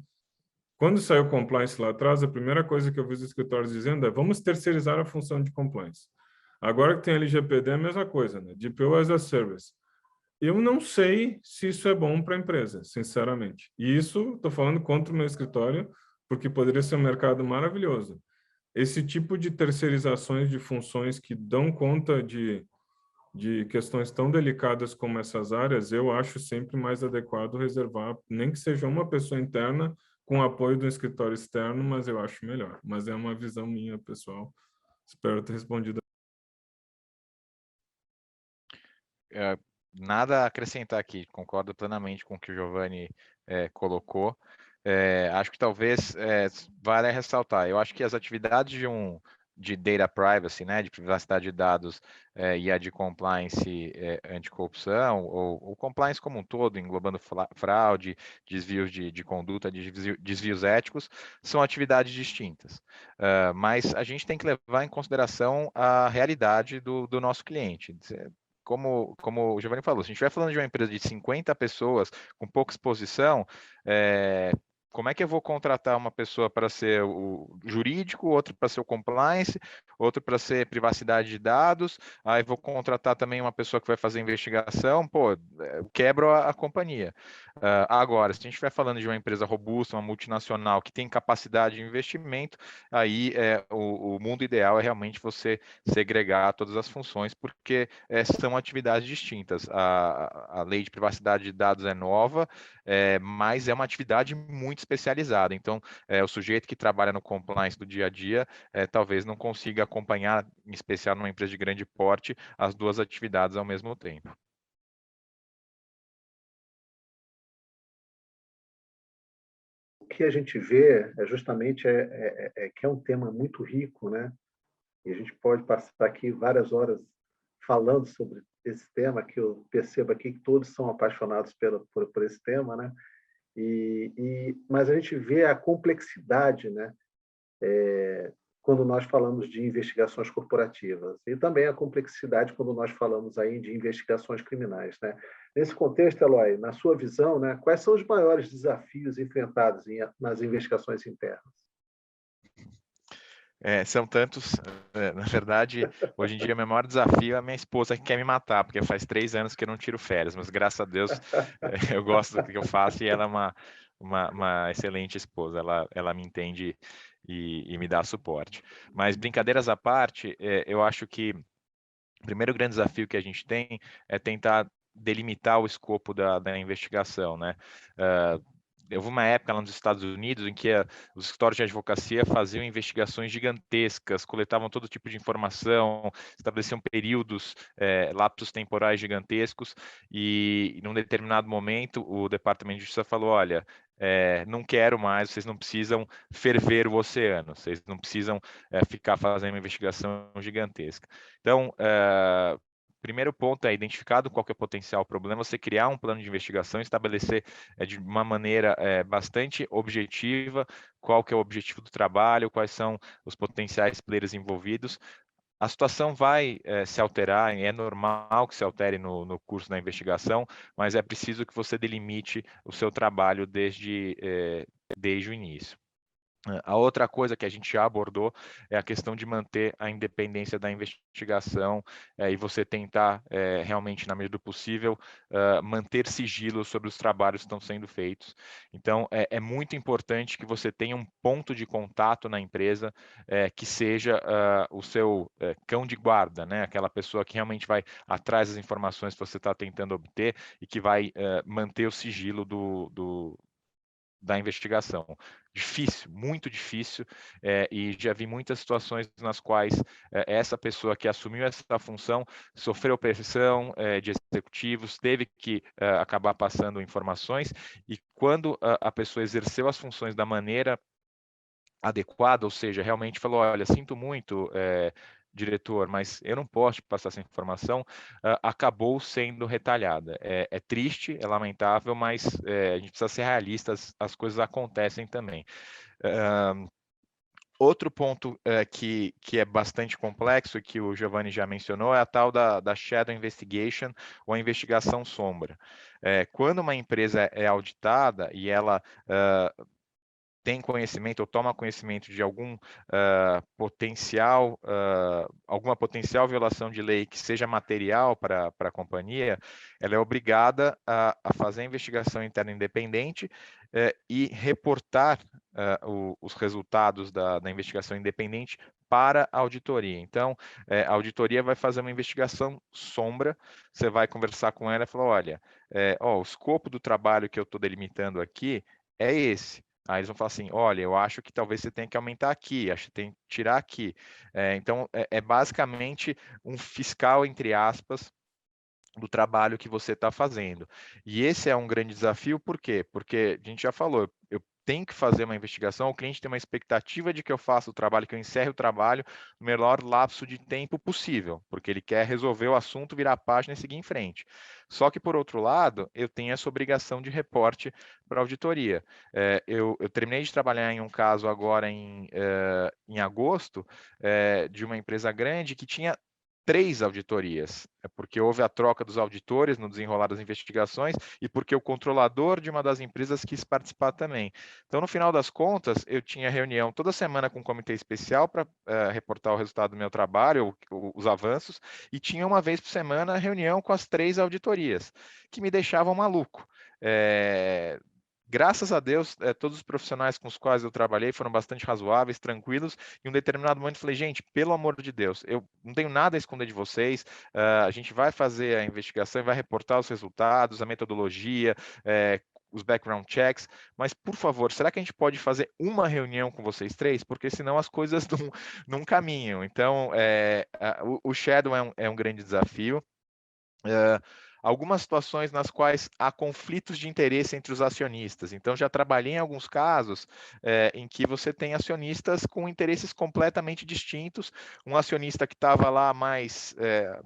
Quando saiu o compliance lá atrás, a primeira coisa que eu vi os escritórios dizendo é vamos terceirizar a função de compliance. Agora que tem LGPD é a mesma coisa, né? DPO as a service. Eu não sei se isso é bom para a empresa, sinceramente. E isso, estou falando contra o meu escritório, porque poderia ser um mercado maravilhoso. Esse tipo de terceirizações de funções que dão conta de questões tão delicadas como essas áreas, eu acho sempre mais adequado reservar, nem que seja uma pessoa interna, com o apoio do escritório externo, mas eu acho melhor. Mas é uma visão minha, pessoal. Espero ter respondido. Nada a acrescentar aqui, concordo plenamente com o que o Giovanni colocou. Acho que talvez vale ressaltar. Eu acho que as atividades de data privacy, né, de privacidade de dados e a de compliance anticorrupção, ou compliance como um todo, englobando fraude, desvios de conduta, desvios éticos, são atividades distintas. Mas a gente tem que levar em consideração a realidade do nosso cliente. Como o Giovanni falou, se a gente estiver falando de uma empresa de 50 pessoas com pouca exposição, como é que eu vou contratar uma pessoa para ser o jurídico, outro para ser o compliance, outro para ser privacidade de dados, aí vou contratar também uma pessoa que vai fazer investigação, quebro a companhia. Agora, se a gente estiver falando de uma empresa robusta, uma multinacional que tem capacidade de investimento, aí o mundo ideal é realmente você segregar todas as funções, porque são atividades distintas. A lei de privacidade de dados é nova, mas é uma atividade muito especializada. Então, o sujeito que trabalha no compliance do dia a dia talvez não consiga acompanhar, em especial numa empresa de grande porte, as duas atividades ao mesmo tempo. O que a gente vê é justamente que é um tema muito rico, né? E a gente pode passar aqui várias horas falando sobre esse tema, que eu percebo aqui que todos são apaixonados por esse tema, né? Mas a gente vê a complexidade, né? Quando nós falamos de investigações corporativas e também a complexidade quando nós falamos aí de investigações criminais, né? Nesse contexto, Eloy, na sua visão, né, quais são os maiores desafios enfrentados nas investigações internas? São tantos, na verdade, hoje em dia o meu maior desafio é a minha esposa que quer me matar, porque faz 3 anos que eu não tiro férias, mas graças a Deus eu gosto do que eu faço e ela é uma excelente esposa, ela me entende e me dá suporte. Mas brincadeiras à parte, eu acho que o primeiro grande desafio que a gente tem é tentar delimitar o escopo da investigação, né? Houve uma época lá nos Estados Unidos em que os escritórios de advocacia faziam investigações gigantescas, coletavam todo tipo de informação, estabeleciam períodos, lapsos temporais gigantescos, e num determinado momento o Departamento de Justiça falou, olha, não quero mais, vocês não precisam ferver o oceano, vocês não precisam ficar fazendo uma investigação gigantesca. Então, primeiro ponto é, identificado qual que é o potencial problema, você criar um plano de investigação, estabelecer de uma maneira bastante objetiva qual que é o objetivo do trabalho, quais são os potenciais players envolvidos. A situação vai se alterar, é normal que se altere no curso da investigação, mas é preciso que você delimite o seu trabalho desde o início. A outra coisa que a gente já abordou é a questão de manter a independência da investigação e você tentar, realmente, na medida do possível, manter sigilo sobre os trabalhos que estão sendo feitos. Então, é muito importante que você tenha um ponto de contato na empresa que seja o seu cão de guarda, né? Aquela pessoa que realmente vai atrás das informações que você está tentando obter e que vai manter o sigilo da investigação. Difícil, muito difícil, e já vi muitas situações nas quais essa pessoa que assumiu essa função sofreu pressão de executivos, teve que acabar passando informações, e quando a pessoa exerceu as funções da maneira adequada, ou seja, realmente falou, olha, sinto muito, diretor, mas eu não posso passar essa informação, acabou sendo retalhada. É triste, é lamentável, mas a gente precisa ser realistas, as coisas acontecem também. Outro ponto que é bastante complexo, que o Giovanni já mencionou, é a tal da Shadow Investigation, ou a investigação sombra. Quando uma empresa é auditada e ela tem conhecimento ou toma conhecimento de alguma potencial violação de lei que seja material para a companhia, ela é obrigada a fazer a investigação interna independente e reportar os resultados da investigação independente para a auditoria. Então, a auditoria vai fazer uma investigação sombra, você vai conversar com ela e falar, olha, o escopo do trabalho que eu estou delimitando aqui é esse. Aí eles vão falar assim, olha, eu acho que talvez você tenha que aumentar aqui, acho que tem que tirar aqui. Então, é basicamente um fiscal, entre aspas, do trabalho que você está fazendo. E esse é um grande desafio, por quê? Porque a gente já falou, eu tenho que fazer uma investigação, o cliente tem uma expectativa de que eu faça o trabalho, que eu encerre o trabalho no menor lapso de tempo possível, porque ele quer resolver o assunto, virar a página e seguir em frente. Só que, por outro lado, eu tenho essa obrigação de reporte para a auditoria. Eu terminei de trabalhar em um caso agora em agosto, de uma empresa grande que tinha 3 auditorias, porque houve a troca dos auditores no desenrolar das investigações e porque o controlador de uma das empresas quis participar também. Então, no final das contas, eu tinha reunião toda semana com um comitê especial para reportar o resultado do meu trabalho, os avanços, e tinha uma vez por semana reunião com as 3 auditorias, que me deixavam maluco. Graças a Deus, todos os profissionais com os quais eu trabalhei foram bastante razoáveis, tranquilos. Em um determinado momento, falei, gente, pelo amor de Deus, eu não tenho nada a esconder de vocês. A gente vai fazer a investigação e vai reportar os resultados, a metodologia, os background checks. Mas, por favor, será que a gente pode fazer uma reunião com vocês 3? Porque senão as coisas não caminham. Então, o Shadow é um grande desafio. Algumas situações nas quais há conflitos de interesse entre os acionistas. Então, já trabalhei em alguns casos em que você tem acionistas com interesses completamente distintos. Um acionista que estava lá mais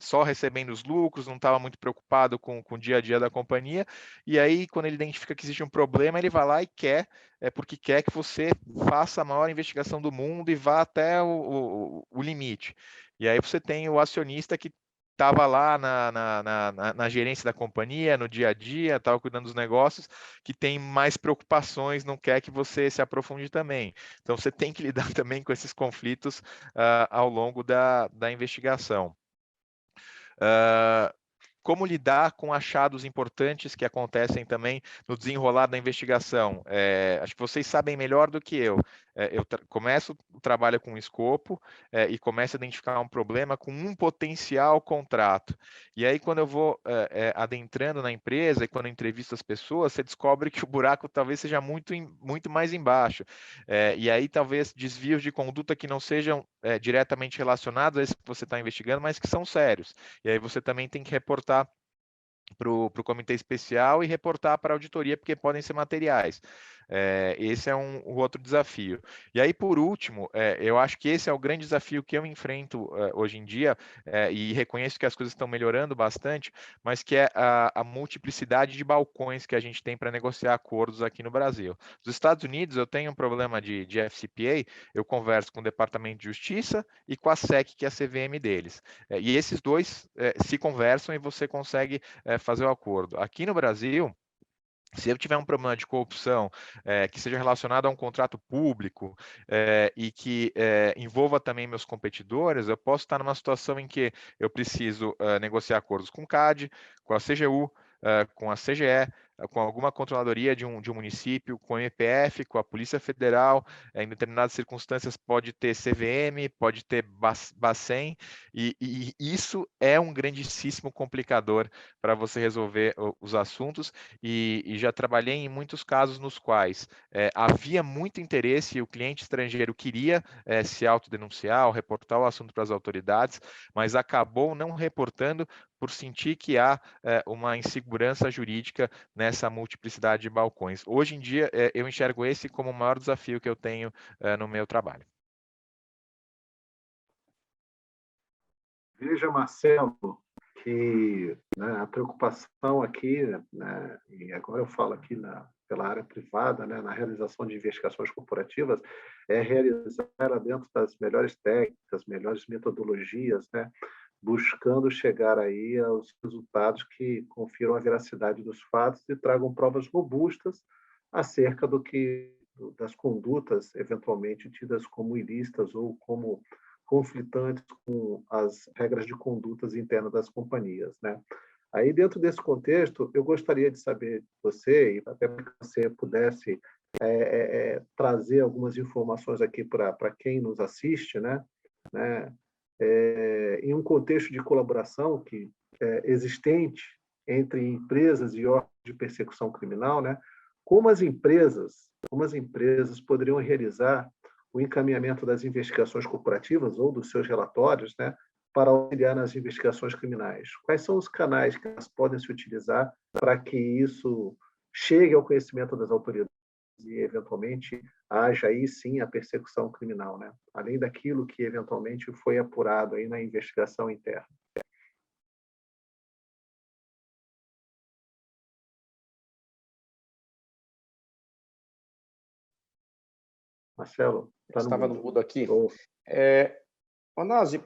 só recebendo os lucros, não estava muito preocupado com o dia a dia da companhia, e aí, quando ele identifica que existe um problema, ele vai lá e quer, porque quer que você faça a maior investigação do mundo e vá até o limite. E aí você tem o acionista que estava lá na gerência da companhia, no dia a dia, estava cuidando dos negócios, que tem mais preocupações, não quer que você se aprofunde também. Então, você tem que lidar também com esses conflitos ao longo da investigação. Como lidar com achados importantes que acontecem também no desenrolar da investigação? Acho que vocês sabem melhor do que eu. Eu começo o trabalho com um escopo e começo a identificar um problema com um potencial contrato. E aí, quando eu vou adentrando na empresa e quando eu entrevisto as pessoas, você descobre que o buraco talvez seja muito mais embaixo. E aí, talvez, desvios de conduta que não sejam diretamente relacionados a isso que você está investigando, mas que são sérios. E aí você também tem que reportar para o comitê especial e reportar para a auditoria, porque podem ser materiais. Esse é um outro desafio. E aí, por último, eu acho que esse é o grande desafio que eu enfrento hoje em dia, e reconheço que as coisas estão melhorando bastante, mas que é a multiplicidade de balcões que a gente tem para negociar acordos aqui no Brasil. Nos Estados Unidos, eu tenho um problema de FCPA, eu converso com o Departamento de Justiça e com a SEC, que é a CVM deles. E esses dois se conversam e você consegue fazer o acordo. Aqui no Brasil, se eu tiver um problema de corrupção que seja relacionado a um contrato público e que envolva também meus competidores, eu posso estar numa situação em que eu preciso negociar acordos com o CAD, com a CGU, com a CGE, com alguma controladoria de um município, com o MPF, com a Polícia Federal, em determinadas circunstâncias pode ter CVM, pode ter Bacen, e isso é um grandíssimo complicador para você resolver os assuntos, e já trabalhei em muitos casos nos quais havia muito interesse e o cliente estrangeiro queria se autodenunciar ou reportar o assunto para as autoridades, mas acabou não reportando por sentir que há uma insegurança jurídica nessa multiplicidade de balcões. Hoje em dia, eu enxergo esse como o maior desafio que eu tenho no meu trabalho. Veja, Marcelo, que a preocupação aqui, né, e agora eu falo aqui pela área privada, né, na realização de investigações corporativas, é realizar dentro das melhores técnicas, melhores metodologias, né, buscando chegar aí aos resultados que confiram a veracidade dos fatos e tragam provas robustas acerca das condutas eventualmente tidas como ilícitas ou como conflitantes com as regras de condutas internas das companhias, né? Aí, dentro desse contexto, eu gostaria de saber de você, e até que você pudesse trazer algumas informações aqui para quem nos assiste, né? Em um contexto de colaboração que existente entre empresas e órgãos de persecução criminal, né? Como as empresas poderiam realizar o encaminhamento das investigações corporativas ou dos seus relatórios, né, para auxiliar nas investigações criminais? Quais são os canais que elas podem se utilizar para que isso chegue ao conhecimento das autoridades e, eventualmente, haja aí sim a persecução criminal, né? Além daquilo que, eventualmente, foi apurado aí na investigação interna? Marcelo, estava no mudo aqui. Onasi,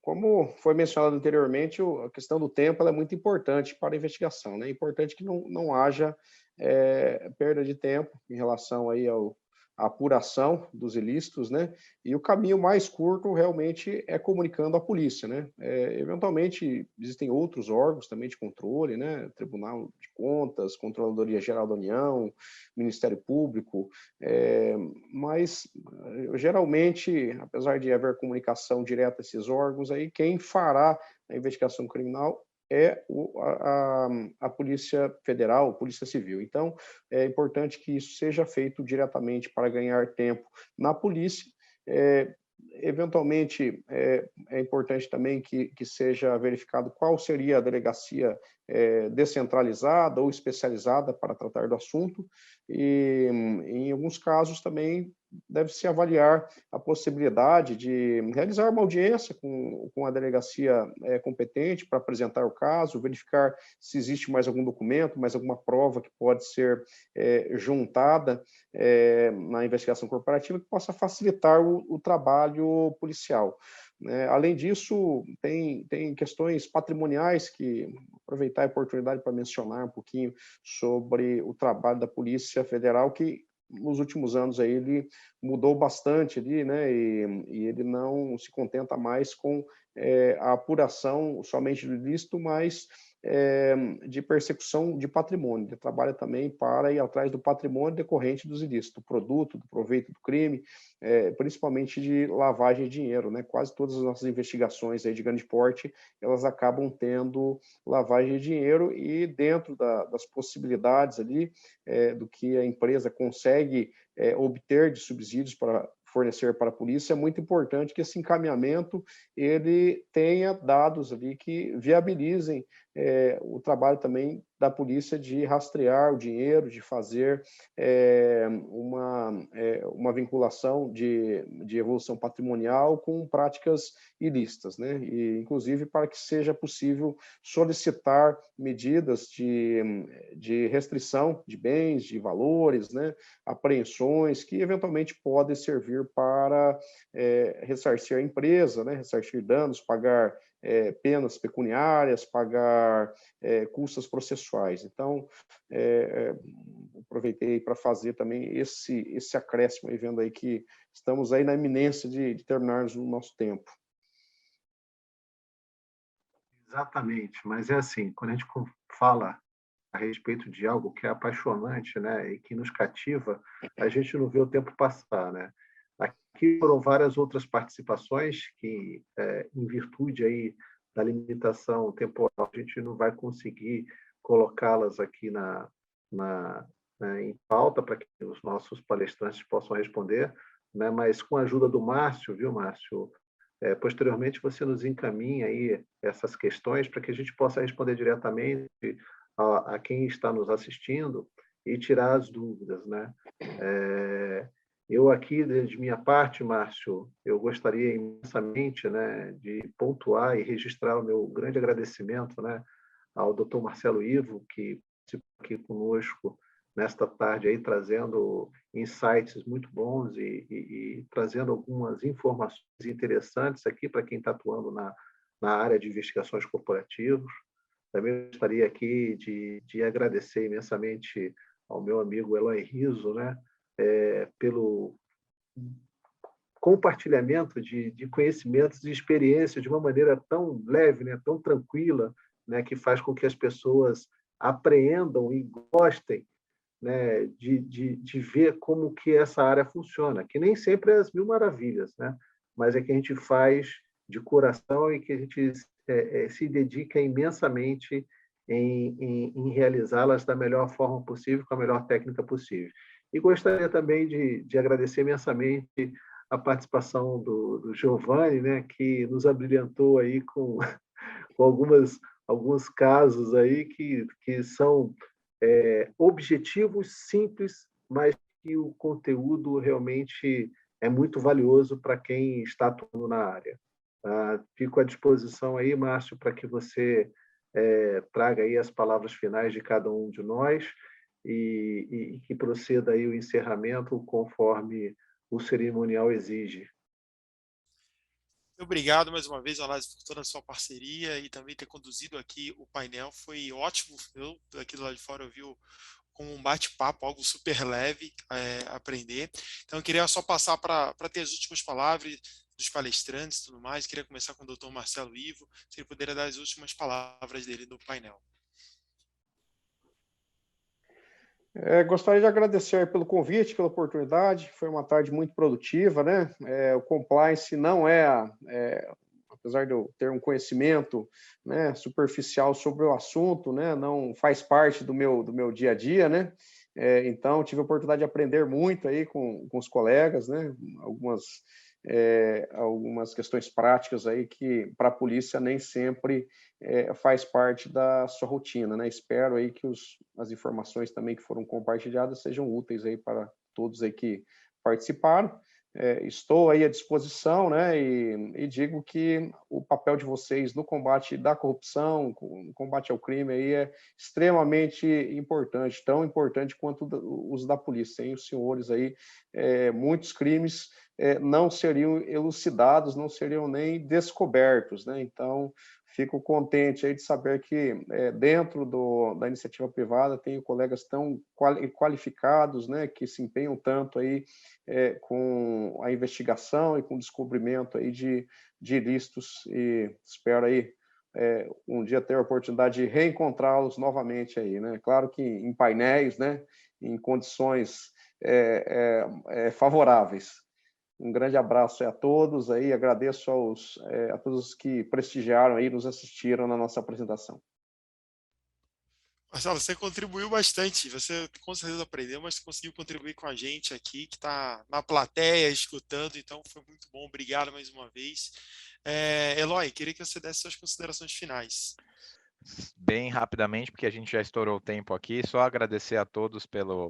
como foi mencionado anteriormente, a questão do tempo ela é muito importante para a investigação, né? É importante que não haja perda de tempo em relação aí à apuração dos ilícitos, né? E o caminho mais curto realmente é comunicando à polícia, né? Eventualmente existem outros órgãos também de controle, né? Tribunal de Contas, Controladoria Geral da União, Ministério Público, mas geralmente, apesar de haver comunicação direta a esses órgãos, aí quem fará a investigação criminal é a Polícia Federal, a Polícia Civil. Então, é importante que isso seja feito diretamente para ganhar tempo na polícia. Eventualmente, é importante também que seja verificado qual seria a delegacia descentralizada ou especializada para tratar do assunto, e, em alguns casos, também deve-se avaliar a possibilidade de realizar uma audiência com a delegacia competente para apresentar o caso, verificar se existe mais algum documento, mais alguma prova que pode ser juntada na investigação corporativa que possa facilitar o trabalho policial. né? Além disso, tem questões patrimoniais que aproveitar a oportunidade para mencionar um pouquinho sobre o trabalho da Polícia Federal, que nos últimos anos aí ele mudou bastante ali, né? E ele não se contenta mais com a apuração somente do ilícito, mas de persecução de patrimônio. Ele trabalha também para ir atrás do patrimônio decorrente dos ilícitos, do produto, do proveito do crime, principalmente de lavagem de dinheiro, né? Quase todas as nossas investigações aí de grande porte, elas acabam tendo lavagem de dinheiro e dentro das possibilidades ali do que a empresa consegue obter de subsídios para fornecer para a polícia, é muito importante que esse encaminhamento ele tenha dados ali que viabilizem o trabalho também da polícia de rastrear o dinheiro, de fazer uma vinculação de evolução patrimonial com práticas ilícitas, né? E, inclusive, para que seja possível solicitar medidas de restrição de bens, de valores, né? Apreensões que, eventualmente, podem servir para ressarcir a empresa, né? Ressarcir danos, pagar penas pecuniárias, pagar custas processuais. Então, aproveitei para fazer também esse acréscimo, aí, vendo aí que estamos aí na iminência de terminarmos o nosso tempo. Exatamente, mas é assim, quando a gente fala a respeito de algo que é apaixonante, né, e que nos cativa, a gente não vê o tempo passar, né? Aqui foram várias outras participações que, em virtude aí da limitação temporal, a gente não vai conseguir colocá-las aqui em pauta para que os nossos palestrantes possam responder, né? Mas com a ajuda do Márcio, viu, Márcio? Posteriormente, você nos encaminha aí essas questões para que a gente possa responder diretamente a quem está nos assistindo e tirar as dúvidas, né? Eu aqui, de minha parte, Márcio, eu gostaria imensamente, né, de pontuar e registrar o meu grande agradecimento, né, ao Dr. Marcelo Ivo, que participou aqui conosco nesta tarde, aí, trazendo insights muito bons e trazendo algumas informações interessantes aqui para quem está atuando na área de investigações corporativas. Também gostaria aqui de agradecer imensamente ao meu amigo Eloy Rizzo, né, pelo compartilhamento de conhecimentos e experiências de uma maneira tão leve, né, tão tranquila, né, que faz com que as pessoas apreendam e gostem, né, de ver como que essa área funciona, que nem sempre é as mil maravilhas, né, mas é que a gente faz de coração e que a gente se dedica imensamente em realizá-las da melhor forma possível, com a melhor técnica possível. E gostaria também de agradecer imensamente a participação do Giovanni, né, que nos abrilhantou aí com alguns casos aí que são objetivos simples, mas que o conteúdo realmente é muito valioso para quem está atuando na área. Fico à disposição aí, Márcio, para que você traga aí as palavras finais de cada um de nós e que proceda aí o encerramento conforme o cerimonial exige. Obrigado mais uma vez, Análise, por toda a sua parceria e também ter conduzido aqui o painel. Foi ótimo. Eu, aqui do lado de fora, eu vi como um bate-papo, algo super leve, aprender. Então, eu queria só passar para ter as últimas palavras dos palestrantes e tudo mais. Queria começar com o Dr. Marcelo Ivo, se ele puder dar as últimas palavras dele no painel. Gostaria de agradecer pelo convite, pela oportunidade. Foi uma tarde muito produtiva, né? O compliance não apesar de eu ter um conhecimento, né, superficial sobre o assunto, né, não faz parte do meu dia a dia, né? Então, tive a oportunidade de aprender muito aí com os colegas, né? Algumas questões práticas aí que para a polícia nem sempre faz parte da sua rotina, né? Espero aí que as informações também que foram compartilhadas sejam úteis aí para todos aí que participaram. Estou aí à disposição, né? E digo que o papel de vocês no combate da corrupção, no combate ao crime aí é extremamente importante, tão importante quanto os da polícia, hein? Os senhores aí, muitos crimes não seriam elucidados, não seriam nem descobertos, né? Então, fico contente aí de saber que dentro da iniciativa privada tenho colegas tão qualificados, né, que se empenham tanto aí com a investigação e com o descobrimento aí de ilícitos, e espero aí um dia ter a oportunidade de reencontrá-los novamente aí, né? Claro que em painéis, né, em condições favoráveis. Um grande abraço a todos aí, agradeço a todos que prestigiaram aí, nos assistiram na nossa apresentação. Marcelo, você contribuiu bastante, você com certeza aprendeu, mas conseguiu contribuir com a gente aqui, que está na plateia, escutando, então foi muito bom, obrigado mais uma vez. Eloy, queria que você desse suas considerações finais. Bem rapidamente, porque a gente já estourou o tempo aqui, só agradecer a todos pela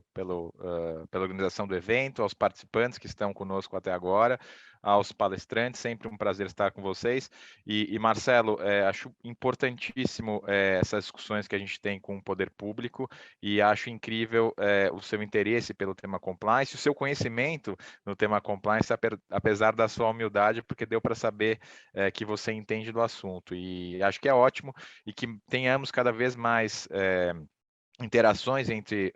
organização do evento, aos participantes que estão conosco até agora, aos palestrantes, sempre um prazer estar com vocês. E Marcelo, acho importantíssimo essas discussões que a gente tem com o poder público, e acho incrível o seu interesse pelo tema compliance, o seu conhecimento no tema compliance, apesar da sua humildade, porque deu para saber que você entende do assunto, e acho que é ótimo, e que tenhamos cada vez mais interações entre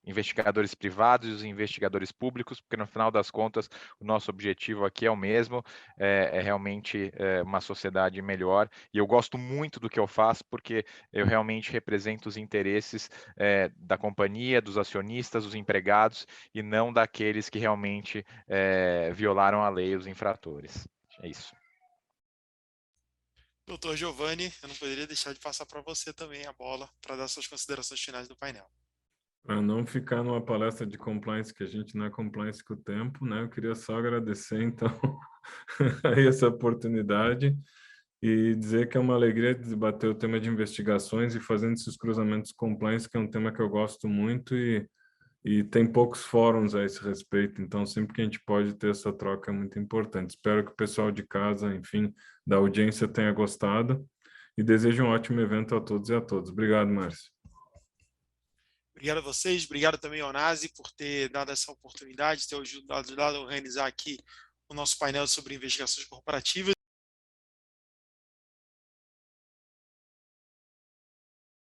investigadores privados e os investigadores públicos, porque no final das contas o nosso objetivo aqui é o mesmo, é realmente uma sociedade melhor, e eu gosto muito do que eu faço, porque eu realmente represento os interesses da companhia, dos acionistas, dos empregados, e não daqueles que realmente violaram a lei, os infratores. É isso. Doutor Giovanni, eu não poderia deixar de passar para você também a bola para dar suas considerações finais do painel. Para não ficar numa palestra de compliance, que a gente não é compliance com o tempo, né? Eu queria só agradecer, então, aí essa oportunidade e dizer que é uma alegria debater o tema de investigações e fazendo esses cruzamentos compliance, que é um tema que eu gosto muito e tem poucos fóruns a esse respeito, então sempre que a gente pode ter essa troca é muito importante. Espero que o pessoal de casa, enfim, da audiência tenha gostado e desejo um ótimo evento a todos e a todas. Obrigado, Márcio. Obrigado a vocês, obrigado também ao Nazi por ter dado essa oportunidade, ter ajudado a organizar aqui o nosso painel sobre investigações corporativas.